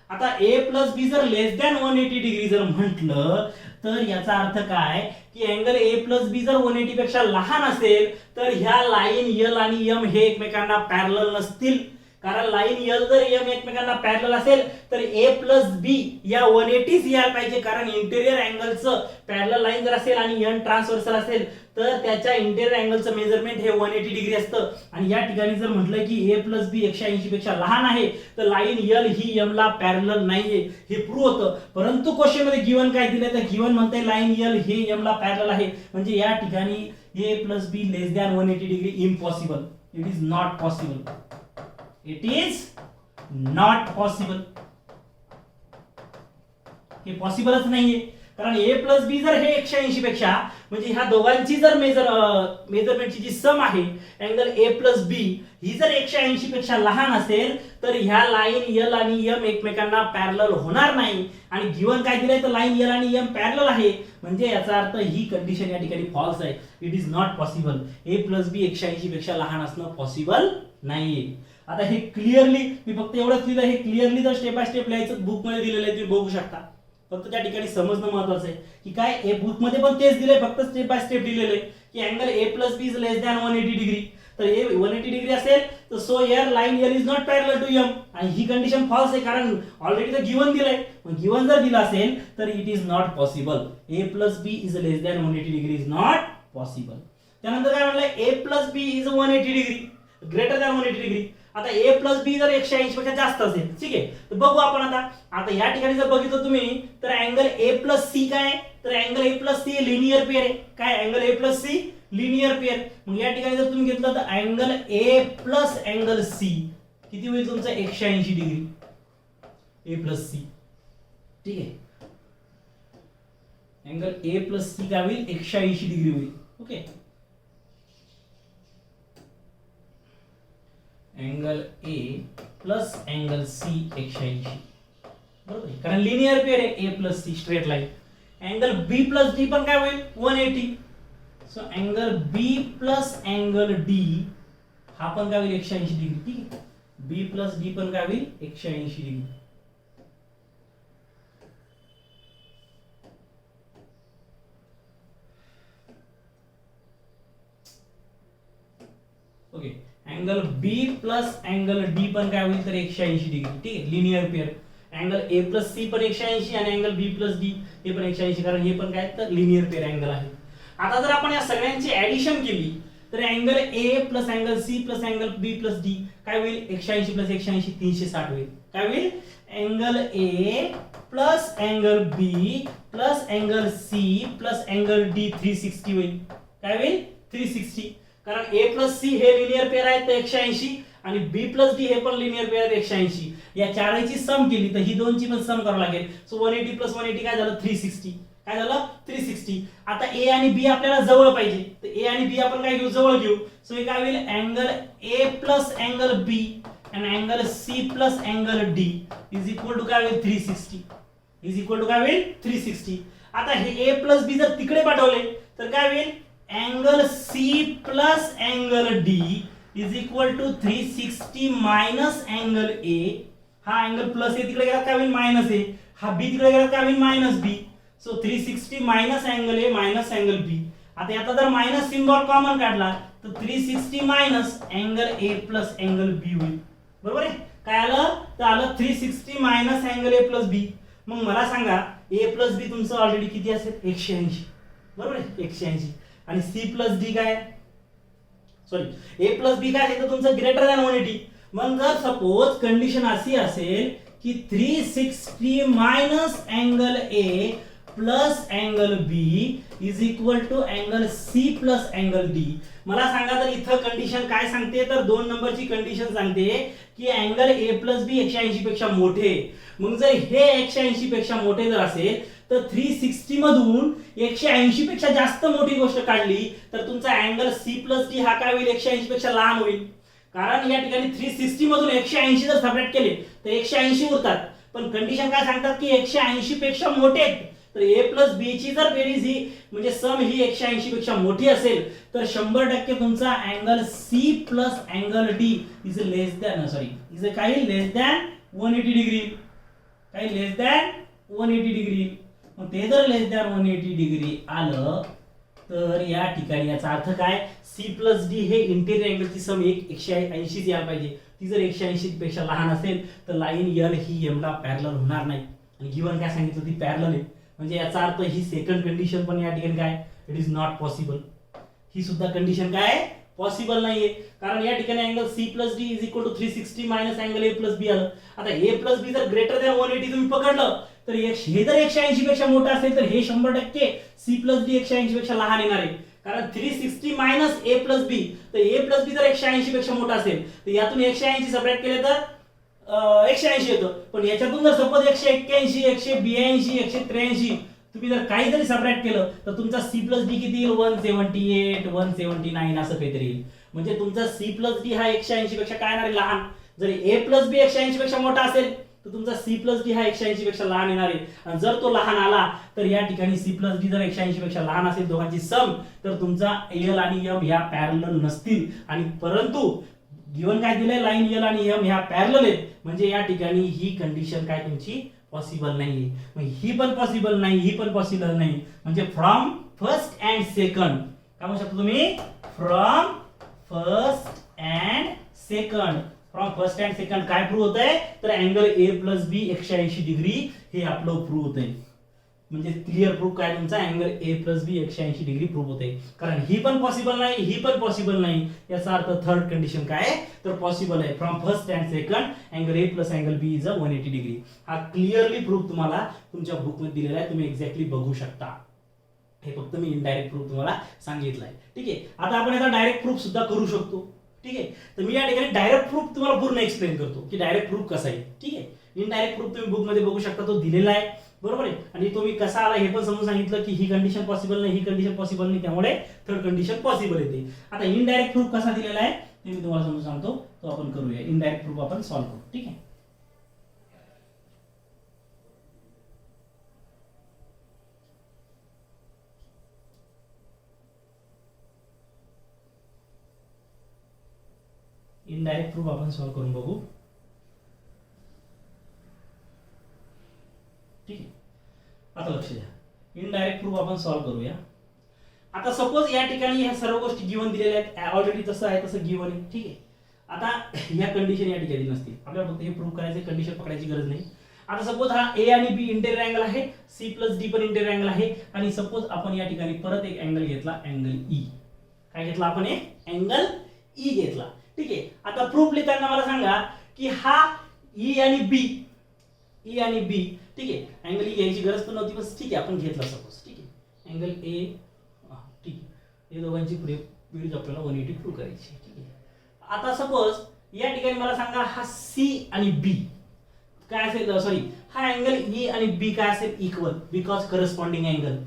आता ए प्लस बी जर लेस दॅन 180 डिग्री जर म्हटलं तर याचा अर्थ काय की अँगल ए प्लस बी जर 180 पेक्षा लहान असेल तर ह्या लाईन यल आणि एम हे एकमेकांना पॅरलल नसतील. कारण लाईन यल जर एम एकमेकांना पॅरलल असेल तर ए प्लस बी या 180 यायला पाहिजे. कारण इंटेरियर अँगलचं पॅरलल लाईन जर असेल आणि एन ट्रान्सव्हर्सल असेल तर त्याच्या इंटेरियर अँगलचं मेजरमेंट हे 180 डिग्री असतं. आणि या ठिकाणी जर म्हटलं की ए प्लस बी 180 पेक्षा लहान आहे तर लाईन यल ही एम ला पॅरलल नाहीये हे प्रूव्ह होतं. परंतु क्वेश्चन मध्ये गिवन काय दिलंय तर गिवन म्हणते लाईन यल हे एम ला पॅरलल आहे. म्हणजे या ठिकाणी A plus B less than 180 degree impossible. It is not possible. It is not possible. हे पॉसिबलच नाहीये. कारण ए प्लस बी जर हे 180 पेक्षा म्हणजे ह्या दोघांची जर मेजरमेंटची जी सम आहे अँगल ए प्लस बी ही जर 180 पेक्षा लहान असेल तर ह्या लाईन यल आणि एम एकमेकांना पॅरलल होणार नाही. आणि गिवन काय दिलंय तर लाईन यल आणि एम पॅरलल आहे. म्हणजे याचा अर्थ ही कंडिशन या ठिकाणी फॉल्स आहे. It is not possible. A plus B 180 पेक्षा लहान असणं पॉसिबल नाहीये. आता हे क्लिअरली मी फक्त एवढंच लिहिलं, हे क्लिअरली जर स्टेप बाय स्टेप लिहायचं बुक मध्ये दिलेलं आहे तुम्ही बघू शकता. फक्त त्या ठिकाणी समजणं महत्वाचं आहे की काय ए बुक मध्ये पण तेच दिलंय, फक्त स्टेप बाय स्टेप दिलेलं आहे की angle A plus B is less than 180 degree. तर ए 180 डिग्री असेल तर so here line L is not parallel to M. आणि ही कंडिशन फॉल्स आहे कारण ऑलरेडी तर गिवन दिलंय. मग गिवन जर दिलं असेल तर it is not possible. A plus B is less than 180 degree is not possible. त्यानंतर काय म्हणलं A plus B is 180 degree greater than 180 degree. आता ए प्लस बी जर 180 पेक्षा जास्त असेल ठीक आहे तर बघू आपण. आता या ठिकाणी जर बघितलं तुम्ही तर अँगल ए प्लस सी काय तर angle A plus C linear pair आहे. काय angle A plus C linear pair. मग या ठिकाणी जर तुम्ही घेतलं तर angle A plus angle C किती होईल तुमचं 180 डिग्री ए प्लस सी. ठीक आहे. अँगल ए प्लस सी काय होईल 180 डिग्री होईल. Okay. Angle A plus angle C 180 बरोबर आहे कारण लिनियर पेअर आहे A plus C straight line. Angle B plus D पण काय होईल 180. So angle B plus angle D हा पण काय होईल 180 डिग्री. ठीक आहे. बी प्लस डी पण काय होईल 180 degree. Okay. Angle B plus angle D पण काय होईल तर 180 डिग्री. ठीक आहे. Linear pair. Angle A plus C पण 180 आणि अँगल बी प्लस डी हे पण 180 कारण हे पण काय तर लिनियर पेअर अँगल आहे. आता जर आपण या सगळ्यांची ऍडिशन केली तर angle A plus angle C plus angle B plus D काय होईल 180 प्लस 180 360 होईल. काय होईल angle A plus angle B plus angle C plus angle D 360 होईल. काय होईल 360 कारण ए प्लस सी हे लिनियर पेअर आहेत तर 180 आणि बी प्लस डी हे पण लिनियर पेअर आहेत 180. या चारची सम केली तर ही दोनची पण सम करावं लागेल. सो 180 प्लस 180 काय झालं 360. काय झालं 360. आता ए आणि बी आपल्याला जवळ पाहिजे तर ए आणि बी आपण काय घेऊ जवळ घेऊ. सो हे काय होईल angle A plus angle B आणि angle C plus angle D is equal to काय होईल 360 इज इक्वल टू काय होईल 360. आता हे ए प्लस बी जर तिकडे पाठवले तर काय होईल angle C plus angle D is equal to 360 minus angle A. हा अँगल प्लस ए तिकडे गेला काय होईल मायनस ए. हा बी तिकडे गेला काय होईल minus B. So 360 minus angle A minus angle B. आता याचा जर मायनस सिम्बॉल कॉमन काढला तर 360 minus angle A plus angle B होईल. बरोबर आहे. काय आलं तर आलं 360 minus angle A plus B. मग मला सांगा ए प्लस बी तुमचं ऑलरेडी किती असेल 180 बरोबर आहे 180 आणि सी प्लस डी काय सॉरी ए प्लस बी काय आहे तर तुमचं ग्रेटर दॅन 180. मग जर सपोज कंडिशन अशी असेल की 360 minus angle A plus angle B is equal to angle C plus angle D. मला सांगा तर इथं कंडिशन काय सांगते, तर 2 नंबरची कंडिशन सांगते की अँगल ए प्लस बी 180 पेक्षा मोठे. मग जर हे 180 पेक्षा मोठे जर असेल तर 360 मधून 180 पेक्षा जास्त मोठी गोष्ट काढली तर तुमचा अँगल सी प्लस डी हा काय होईल, 180 पेक्षा लहान होईल. कारण या ठिकाणी 360 मधून 180 जर सबट्रॅक्ट केले तर 180 उरतात. पण कंडिशन काय सांगतात की 180 पेक्षा मोठे आहेत. तर ए प्लस बी ची जर बेरीज ही म्हणजे सम ही 180 पेक्षा मोठी असेल तर 100% तुमचा angle C plus angle D is less than is काही लेस दॅन 180 डिग्री. काही लेस दॅन 180 डिग्री. मग ते जर लेस दॅन 180 डिग्री आलं तर या ठिकाणी याचा अर्थ काय, सी प्लस डी हे इंटेरियर अँगलची सम 180 यायला पाहिजे. ती जर 180 पेक्षा लहान असेल तर लाईन यल ही एम ला पॅरलल होणार नाही. आणि गिवन काय सांगितलं, ती पॅरलल आहे. म्हणजे याचा अर्थ ही सेकंड कंडिशन पण या ठिकाणी काय, इट इज नॉट पॉसिबल. ही सुद्धा कंडिशन काय पॉसिबल नाहीये. कारण या ठिकाणी angle C plus D is equal to 360 minus angle A plus B आलं. आता ए प्लस बी जर ग्रेटर दॅन 180 तुम्ही पकडलं तर हे जर 180 पेक्षा मोठं असेल तर हे 100% सी प्लस डी 180 पेक्षा लहान येणार आहे. कारण 360 मायनस ए प्लस बी, तर ए प्लस बी जर 180 पेक्षा मोठा असेल तर यातून 180 सबट्रॅक्ट केले तर 180 येतं. पण याच्यातून जर सपोज 181 182 183 तुम्ही जर काही जरी सबट्रॅक्ट केलं तर तुमचा सी प्लस डी किती येईल, 178 179 असं काहीतरी येईल. म्हणजे तुमचा सी प्लस डी हा 180 पेक्षा काय येणार आहे, लहान. जर ए प्लस बी 180 पेक्षा मोठा असेल तर तुमचा सी प्लस डी हा 180 पेक्षा लहान येणार आहे. आणि जर तो लहान आला तर या ठिकाणी सी प्लस डी जर 180 पेक्षा लहान असेल दोघांची सम, तर तुमचा एल आणि एम ह्या पॅरलल नसतील. आणि परंतु गिवन काय दिलंय, लाईन एल आणि एम ह्या पॅरलल आहेत. म्हणजे या ठिकाणी ही कंडिशन काय तुमची पॉसिबल नाहीये. मग ही पण पॉसिबल नाही, ही पण पॉसिबल नाही. म्हणजे फ्रॉम फर्स्ट अँड सेकंड काय म्हणू शकतो तुम्ही, from first and second. From first and second काय प्रूव्ह होतंय, तर angle A plus B 180 degree हे आपलं प्रूव्ह होतंय. म्हणजे क्लिअर प्रूफ काय तुमचा, angle A plus B 180 degree prove होते. कारण ही पण पॉसिबल नाही, ही पण पॉसिबल नाही. याचा अर्थ थर्ड कंडिशन काय आहे, तर पॉसिबल आहे. From first and second angle A plus angle B is 180 degree. हा क्लिअरली प्रूफ तुम्हाला तुमच्या बुक मध्ये दिलेला आहे, तुम्ही एक्झॅक्टली बघू शकता. हे फक्त मी इनडायरेक्ट प्रूफ तुम्हाला सांगितलंय. ठीक आहे, आता आपण याचा डायरेक्ट प्रूफ सुद्धा करू शकतो. ठीक आहे, तर मी या ठिकाणी डायरेक्ट प्रूफ तुम्हाला पूर्ण एक्सप्लेन करतो की डायरेक्ट प्रूफ कसा आहे. ठीक आहे, इनडायरेक्ट प्रूफ तुम्ही बुक मध्ये बघू शकता, तो दिलेला आहे. बरोबर आहे. आणि तुम्ही कसा आला हे पण समजून सांगितलं की ही कंडिशन पॉसिबल नाही, ही कंडिशन पॉसिबल नाही, त्यामुळे थर्ड कंडिशन पॉसिबल येते. आता इनडायरेक्ट प्रूफ कसा दिलेला आहे ते मी तुम्हाला समजून सांगतो, तो आपण करूया. इनडायरेक्ट प्रूफ आपण सॉल्व्ह करू. ठीक आहे, इनडायरेक्ट प्रूफ आपण सॉल्व्ह करून बघू. ठीक आहे, आता लक्ष द्या. इनडायरेक्ट प्रूफ आपण सॉल्व्ह करूया. आता सपोज या ठिकाणी ह्या सर्व गोष्टी गिवन दिलेल्या आहेत, ऑलरेडी तसं आहे तसं गिवन आहे. ठीक आहे, आता ह्या कंडिशन या ठिकाणी नसतील, आपल्याला फक्त हे प्रूव्ह करायचे, कंडिशन पकडायची गरज नाही. आता सपोज हा ए आणि बी इंटेरियर अँगल आहे, सी प्लस डी पण इंटेरियर अँगल आहे. आणि सपोज आपण या ठिकाणी परत एक अँगल घेतला, अँगल ई. काय घेतला आपण, एक अँगल ई घेतला. ठीक आहे, आता प्रूफ लिहिताना मला सांगा की हा ई आणि बी, ई आणि बी. ठीक आहे, अँगल ई घ्यायची गरज पण नव्हती, बस ठीक आहे आपण घेतला सपोज. ठीक आहे, अँगल ए. ठीक आहे, हे दोघांची बेरीज आपल्याला 180 प्रूव्ह करायची. ठीक आहे, आता सपोज या ठिकाणी मला सांगा हा सी आणि बी काय असेल, सॉरी हा अँगल ई आणि बी काय असेल, इक्वल, बिकॉज करस्पॉन्डिंग अँगल.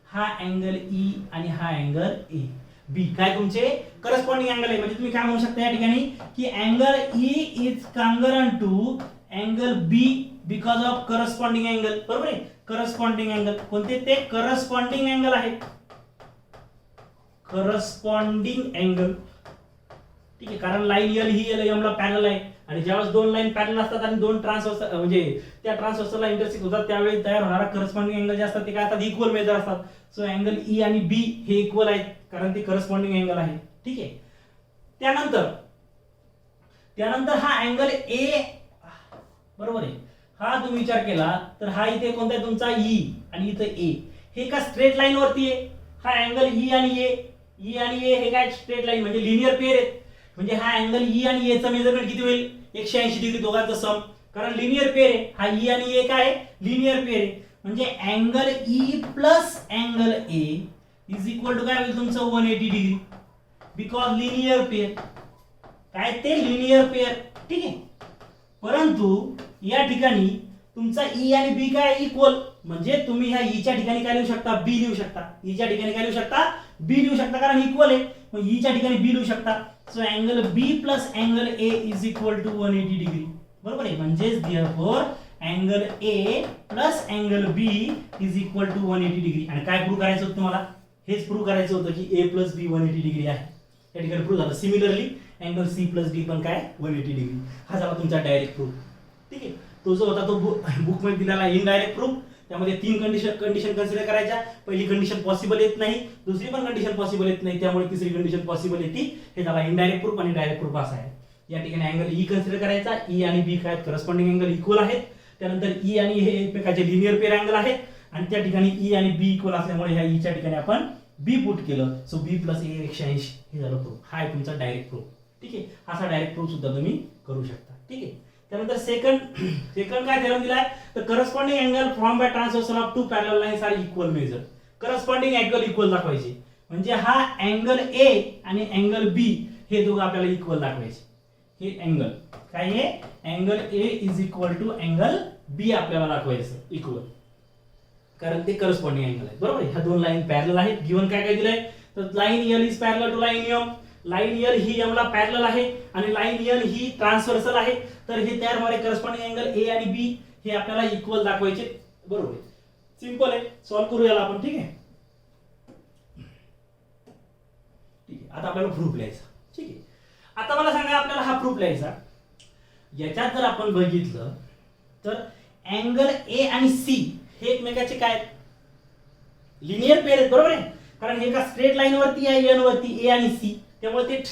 हा अँगल ई आणि हा अँगल ए बी काय तुमचे करस्पॉन्डिंग अँगल आहे. म्हणजे तुम्ही काय म्हणू शकता या ठिकाणी की angle E is congruent to angle B because of corresponding angle. बरोबर आहे, करस्पॉन्डिंग अँगल कोणते, ते करस्पॉन्डिंग अँगल आहे, करस्पॉन्डिंग अँगल. ठीक आहे, कारण लाईन एल ही एल एम ला पॅरलल आहे. आणि ज्यावेळेस दोन लाईन पॅरलल असतात आणि दोन ट्रान्सव्हर्सल म्हणजे त्या ट्रान्सव्हर्सलला इंटरसेक्ट होतात त्यावेळी तयार होणारा करस्पॉन्डिंग अँगल जे असतात ते काय असतात, इक्वल मेजर असतात. सो अँगल ई आणि बी हे इक्वल आहेत कारण ते करस्पॉन्डिंग अँगल आहे. ठीक आहे, त्यानंतर हा अँगल ए, बरोबर आहे, हा तुम्ही विचार केला तर हा इथे कोणता आहे तुमचा ई आणि इथे ए. हे का स्ट्रेट लाईन वरती आहे. हा अँगल ई आणि ए, ई आणि ए हे काय स्ट्रेट लाईन म्हणजे लिनियर पेअर आहेत. म्हणजे हा अँगल ई आणि ए चा मेजरमेंट किती होईल, 180 डिग्री दोघांचं सम. कारण लिनियर पेअर आहे, हा ई आणि ए काय आहे, लिनियर पेअर आहे. म्हणजे angle E plus angle A is equal to काय होईल तुमचं 180 डिग्री, बिकॉज लिनियर पेअर. काय ते लिनियर पेअर, ठीक आहे. परंतु या ठिकाणी तुमचा ई आणि बी काय इक्वल, म्हणजे तुम्ही ह्या ईच्या ठिकाणी काय लिहू शकता, बी लिहू शकता. ईच्या ठिकाणी काय लिहू शकता, बी लिहू शकता, कारण इक्वल आहे. मग ईच्या ठिकाणी बी लिहू शकता. So angle B plus angle A is equal to 180 degree. बरोबर आहे. म्हणजेच therefore angle A plus angle B is equal to 180 degree. आणि काय प्रूव्ह करायचं होतं तुम्हाला, हेच प्रूव्ह करायचं होतं की ए प्लस बी 180 डिग्री आहे. या ठिकाणी प्रूव्ह झालं. Similarly angle C plus D पण काय 180 डिग्री. हा झाला तुमचा डायरेक्ट प्रूफ. ठीक आहे. तो जो होता तो बुक मध्ये दिलेला इनडायरेक्ट प्रूफ. त्यामध्ये 3 कंडिशन कन्सिडर करायच्या. पहिली कंडिशन पॉसिबल येत नाही, दुसरी पण कंडिशन पॉसिबल येत नाही, त्यामुळे तिसरी कंडिशन पॉसिबल येते. हे झाला इनडायरेक्ट प्रूफ. आणि डायरेक्ट प्रूफ असा आहे. या ठिकाणी अँगल ई कन्सिडर करायचा. ई आणि बी काय करस्पॉन्डिंग अँगल इक्वल आहेत. त्यानंतर ई आणि हे एकमेकाचे लिनियर पेअर अँगल आहेत. आणि त्या ठिकाणी ई आणि बी इक्वल असल्यामुळे ह्या ईच्या ठिकाणी आपण बी पुट केलं. सो बी प्लस ए 180 हे झालं प्रूफ. हा आहे तुमचा डायरेक्ट प्रूफ. ठीक आहे. असा डायरेक्ट प्रूफ सुद्धा तुम्ही करू शकता. ठीक आहे. त्यानंतर सेकंड काय थेरम दिलाय, तर corresponding angle from by transversal of two parallel lines are equal measure. Corresponding angle equal दाखवायचे. म्हणजे हा अँगल ए आणि अँगल बी हे दोघं आपल्याला इक्वल दाखवायचे. हे अँगल काय आहे, angle A is equal to angle B आपल्याला दाखवायचं इक्वल, कारण ते करस्पॉन्डिंग अँगल आहे. बरोबर. ह्या दोन लाईन पॅरलल आहेत. गिवन काय काय दिलंय, तर line L is parallel to line M. Line L ही एम ला पॅरलल आहे आणि लाईन एल ही ट्रान्सव्हर्सल आहे. तर हे तयार होणारे करस्पॉन्डिंग अँगल ए आणि बी हे आपल्याला इक्वल दाखवायचे. बरोबर आहे. सिंपल आहे. सॉल्व्ह करू याला आपण. ठीक आहे. ठीक आहे. आता आपल्याला प्रूफ लिहायचा. ठीक आहे. आता मला सांगा आपल्याला हा प्रूफ लिहायचा. याच्यात जर आपण बघितलं तर अँगल ए आणि सी हे एकमेकाचे काय लिनियर पेअर आहेत. बरोबर आहे. कारण हे का स्ट्रेट लाईन वरती आहे, एन वरती ए आणि सी, त्यामुळे ते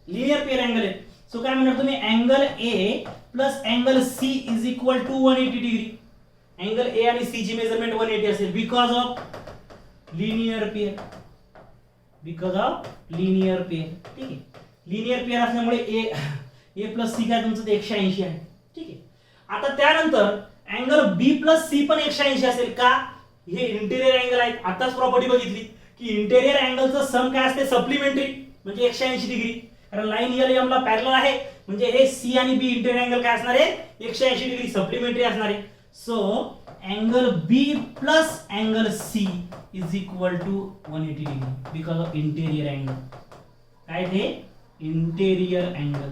लिनियर पेअर अँगल आहे. सो काय म्हणणार तुम्ही, angle A plus angle C is equal to 180 degree. Angle A आणि सी ची मेजरमेंट 180 असेल, because of linear pair. Because of linear pair. ठीक आहे. लिनियर पेअर असल्यामुळे ए प्लस सी काय तुमचं 180 आहे. ठीक आहे. आता त्यानंतर अँगल बी प्लस सी पण 180 असेल का, हे इंटेरियर अँगल आहेत. आताच प्रॉपर्टी बघितली की इंटेरियर अँगलचं सम काय असते, सप्लिमेंटरी, म्हणजे 180 डिग्री. कारण लाईन एल एम ला पॅरलल आहे, म्हणजे हे सी आणि बी इंटेरियर अँगल काय असणार आहे, 180 डिग्री सप्लिमेंटरी असणार आहे. So angle B plus angle C is equal to 180 degree because of interior angle. काय ते इंटेरियर अँगल.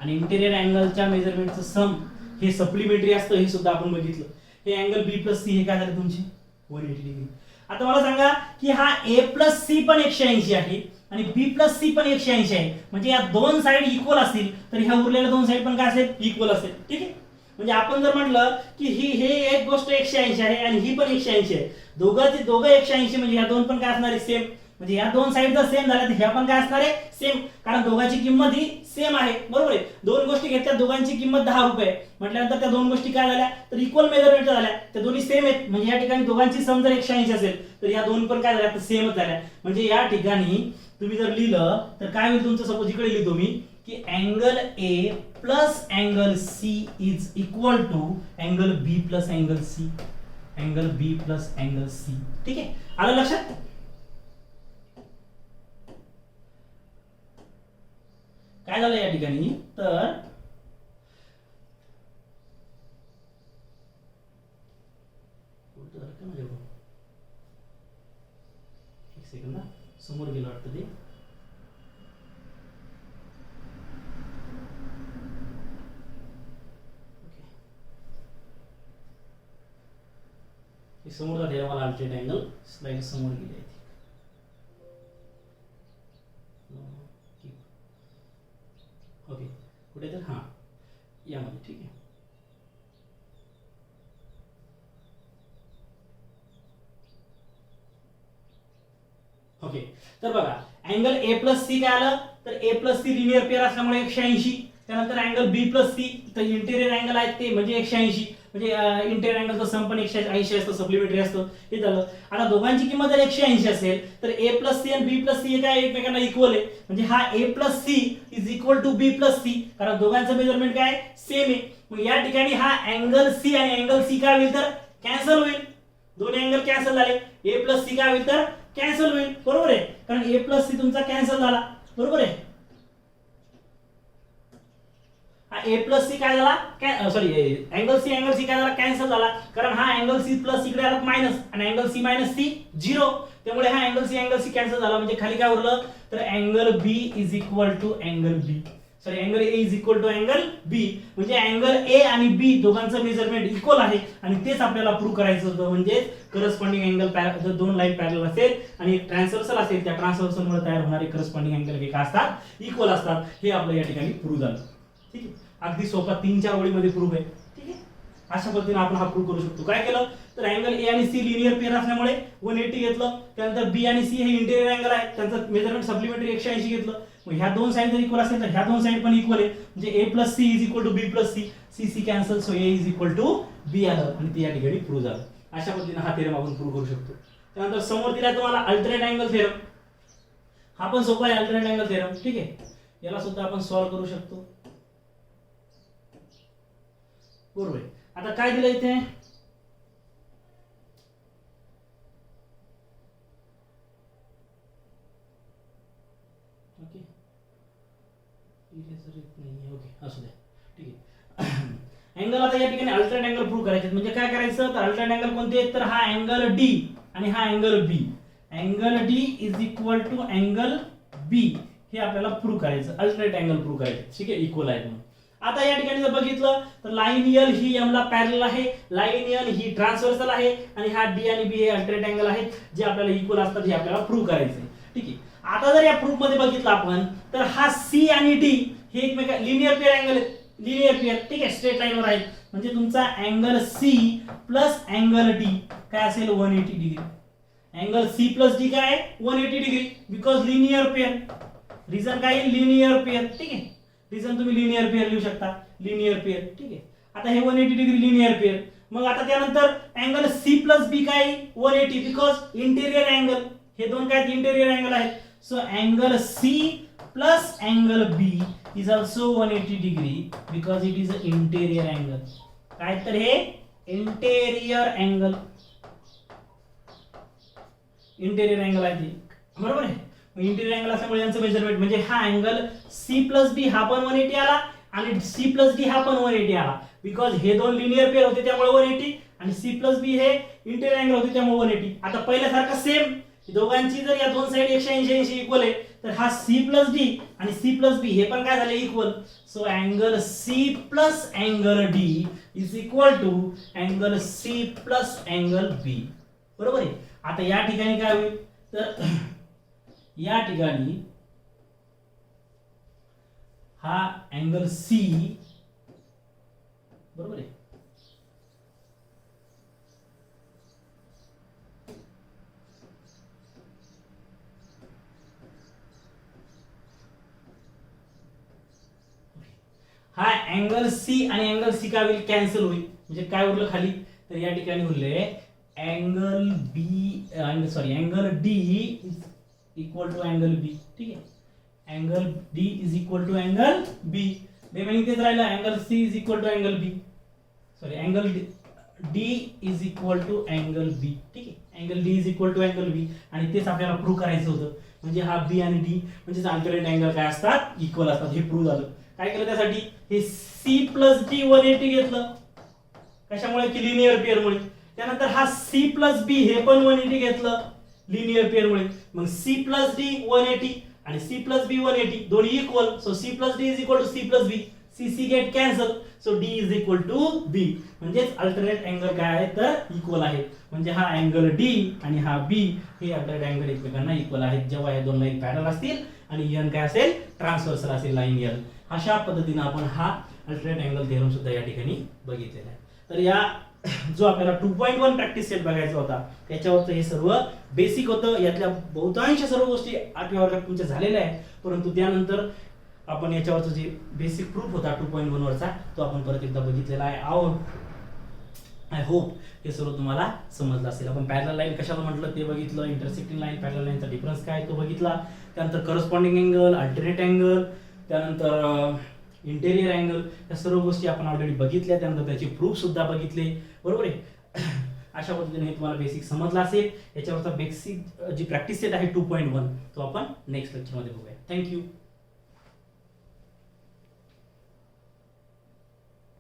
आणि इंटेरियर अँगलच्या मेजरमेंटचं सम हे सप्लिमेंटरी असतं, हे सुद्धा आपण बघितलं. हे अँगल बी प्लस सी हे काय झाले तुमचे 180 डिग्री. आता मला सांगा की हा ए प्लस सी पण 180 आहे आणि बी प्लस सी पण 180 आहे. म्हणजे या दोन साइड इक्वल असतील तर ह्या उरलेल्या दोन साइड पण काय असेल, इक्वल असेल. ठीक आहे. म्हणजे आपण जर म्हटलं की हे एक गोष्ट 180 आहे आणि ही पण 180 आहे, दोघं 180, म्हणजे या दोन पण काय असणार आहे, सेम. म्हणजे या दोन साइड जर सेम झाल्या तर ह्या पण काय असणार आहे, सेम. कारण दोघांची किंमत ही सेम आहे. बरोबर आहे. दोन गोष्टी घेतल्या, दोघांची किंमत 10 रुपये म्हटल्यानंतर त्या दोन गोष्टी काय झाल्या, तर इक्वल मेजरमेंटच्या झाल्या. त्या दोन्ही सेम आहेत. म्हणजे या ठिकाणी दोघांची सम जर 180 असेल तर या दोन पण काय झाल्या, तर सेमच झाल्या. म्हणजे या ठिकाणी तुम्ही जर लिहिलं तर काय होईल तुमचं, सपोज इकडे लिहितो मी की angle A plus angle C is equal to angle B plus angle C. Angle B plus angle C. ठीक आहे. आलं लक्षात. काय झालं या ठिकाणी, तर एक सेकंद समोर गेलं वाटतं ते. समोर जाते मला अल्टरनेट अँगल स्लाइड समोर गेली आहे. ओके. कुठे तर हां यामध्ये. ठीक आहे. ओके. तर बघा अँगल ए प्लस सी काय आलं, तर ए प्लस सी लिनियर पेअर असल्यामुळे 180. त्यानंतर अँगल बी प्लस सी तर इंटेरियर अँगल आहेत ते म्हणजे 180. म्हणजे इंटेरियर अँगलचं सम पण 180 असतं, सप्लिमेंटरी असतं. हे झालं. आता दोघांची किंमत जर 180 असेल तर ए प्लस सी आणि बी प्लस सी हे काय एकमेकांना इक्वल आहे. म्हणजे हा A plus C is equal to B plus C, कारण दोघांचं मेजरमेंट काय सेम आहे. मग या ठिकाणी हा अँगल सी आणि अँगल सी काय होईल, तर कॅन्सल होईल, दोन्ही अँगल कॅन्सल झाले, ए प्लस सी काय होईल तर कॅन्सल होईल, बरोबर आहे, कारण ए प्लस सी तुमचा कॅन्सल झाला, बरोबर आहे. ए प्लस सी काय झाला, सॉरी अँगल सी काय झाला कॅन्सल झाला, कारण हा अँगल सी प्लस इकडे आला मायनस आणि अँगल सी मायनस सी 0, त्यामुळे हा अँगल सी कॅन्सल झाला. म्हणजे खाली काय उरलं तर angle B is equal to angle B, sorry angle A is equal to angle B. म्हणजे अँगल ए आणि बी दोघांचं मेजरमेंट इक्वल आहे आणि तेच आपल्याला प्रूव्ह करायचं होतं. म्हणजे करस्पॉन्डिंग अँगल जर दोन लाईन पॅरलल असेल आणि एक ट्रान्सव्हर्सल असेल, त्या ट्रान्सव्हर्सलमुळे तयार होणारे करस्पॉन्डिंग अँगल हे काय असतात इक्वल असतात. हे आपलं या ठिकाणी प्रूव्ह झालं. ठीक आहे, अगदी सोपा 3-4 ओळीमध्ये प्रूव्ह आहे. ठीक आहे, अशा पद्धतीने आपण हा प्रूव्ह करू शकतो. काय केलं तर अँगल ए आणि सी लिनियर पेअर असल्यामुळे 180 घेतलं, त्यानंतर बी आणि सी हे इंटेरियर अँगल आहे, त्यांचं मेजरमेंट सप्लिमेंटरी 180 घेतलं. मग ह्या दोन साइड जर इक्वल असेल तर ह्या दोन साइड पण इक्वल आहे. म्हणजे A plus C is equal to B plus C, C C cancel, so A is equal to B आलं आणि ते या ठिकाणी प्रूव्ह झालं. अशा पद्धतीने हा थेरम आपण प्रूव्ह करू शकतो. त्यानंतर समोर दिला तुम्हाला अल्टरनेट अँगल थेरम. हा पण सोपा आहे अल्टरनेट अँगल थेरम. ठीक आहे, याला सुद्धा आपण सॉल्व्ह करू शकतो. बरोबर आहे. आता काय दिलं इथे, ओके इरेजर येत नाही, ओके असू द्या. ठीक आहे, अँगल आता या ठिकाणी अल्टरनेट अँगल प्रूव्ह करायचे. म्हणजे काय करायचं तर अल्टरनेट अँगल कोणते आहेत तर हा अँगल डी आणि हा angle B. Angle D is equal to angle B हे आपल्याला प्रूव्ह करायचं, अल्टरनेट अँगल प्रूव्ह करायचं. ठीक आहे, इक्वल आहे म्हणून. आता या ठिकाणी जर बघितलं तर लाईन एल ही एम ला पॅरलल आहे, लाईन एल ही ट्रान्सव्हर्सल आहे आणि हा डी आणि बी हे अल्टरनेट अँगल आहेत जे आपल्याला इक्वल असतात, हे आपल्याला प्रूव्ह करायचे. ठीक आहे, आता जर या प्रूफ मध्ये बघितलं आपण तर हा सी आणि डी हे एकमेका लिनियर पेअर अँगल आहेत, लिनियर पेअर. ठीक आहे, स्ट्रेट लाईन वर आहेत. म्हणजे तुमचा angle C plus angle D काय असेल 180 degree. Angle C plus D काय आहे 180 degree, because linear pair. Reason काय लिनियर पेअर. ठीक आहे, रिझन तुम्ही लिनियर पेअर लिहू शकता, लिनियर पेअर. ठीक आहे, आता हे 180 डिग्री लिनियर पेअर. मग आता त्यानंतर अँगल सी प्लस बी काय 180, बिकॉज इंटेरियर अँगल. हे दोन काय इंटेरियर अँगल आहेत. So angle C plus angle B is also 180 degree because it is a interior angle. काय तर हे इंटेरियर अँगल, इंटेरियर अँगल आहे ते, बरोबर आहे. इंटेरियर अँगल असल्यामुळे यांचं मेजरमेंट म्हणजे हा अँगल सी प्लस बी हा पण 180 आला आणि सी प्लस डी हा पण 180 आला, बिकॉज हे दोन लिनियर पेअर होते त्यामुळे 180 आणि सी प्लस बी हे इंटेरियर अँगल होते त्यामुळे 180. आता पहिल्यासारखं सेम दोघांची जर या दोन साइड 180 इक्वल आहे तर हा सी प्लस डी आणि सी प्लस बी हे पण काय झाले equal. So angle C plus angle D is equal to angle C plus angle B, बरोबर आहे. आता या ठिकाणी काय होईल तर या ठिकाणी हा अँगल सी, बरोबर आहे, हा अँगल सी आणि अँगल सी काय होईल कॅन्सल होईल. म्हणजे काय उरलं खाली तर या ठिकाणी उरले angle B, angle D is equal to angle B. ठीक आहे, angle D is equal to angle B. Remaining तेच राहिलं angle C is equal to angle B, sorry angle D is equal to angle B. ठीक आहे, angle D is equal to angle B आणि तेच आपल्याला prove करायचं होतं. म्हणजे हा बी आणि डी म्हणजे अल्टरनेट अँगल काय असतात इक्वल असतात, हे प्रूव्ह झालं. काय केलं त्यासाठी हे सी प्लस डी 180 घेतलं, कशामुळे की लिनियर पेअर मुळे. त्यानंतर हा सी प्लस बी हे पण 180 घेतलं लिनियर पेअर मुळे. मग सी प्लस डी 180 आणि सी प्लस बी 180 दोन्ही equal. So C plus D is equal to C plus B, C C get cancel, so D is equal to B. म्हणजेच alternate angle काय आहे तर equal आहे. म्हणजे हा अँगल डी आणि हा बी हे अल्टरनेट अँगल एकमेकांना इक्वल आहेत जेव्हा हे दोन लाईन पॅरलल असतील आणि एन काय असेल ट्रान्सव्हर्सल असेल लाईन एल. अशा पद्धतीने आपण हा अल्टरनेट अँगल थेरम सुद्धा या ठिकाणी बघितलेला आहे. तर या जो आपल्याला 2.1 प्रॅक्टिस सेट बघायचा होता त्याच्यावरचं हे सर्व बेसिक होतं. यातल्या बहुतांश सर्व गोष्टी 8व्या वर्गात तुमच्या झालेल्या आहेत, परंतु त्यानंतर आपण याच्यावरचं जे बेसिक प्रूफ होता 2.1 वरचा तो आपण परत एकदा बघितलेला आहे. आय होप हे सर्व तुम्हाला समजलं असेल. आपण पॅरलल लाईन कशाला म्हटलं ते बघितलं, इंटरसेक्टिंग लाईन पॅरलल लाईनचा डिफरन्स काय तो बघितला, त्यानंतर करस्पॉन्डिंग अँगल, अल्टरनेट अँगल, त्यानंतर इंटेरियर अँगल, या सर्व गोष्टी आपण ऑलरेडी बघितल्या. त्यानंतर त्याचे प्रूफ सुद्धा बघितले, बरोबर आहे. अशा पद्धतीने हे तुम्हाला बेसिक समजलं असेल. याच्यावरचा बेसिक जी प्रॅक्टिस सेट आहे 2.1 तो आपण नेक्स्ट लेक्चरमध्ये बघूया. थँक्यू.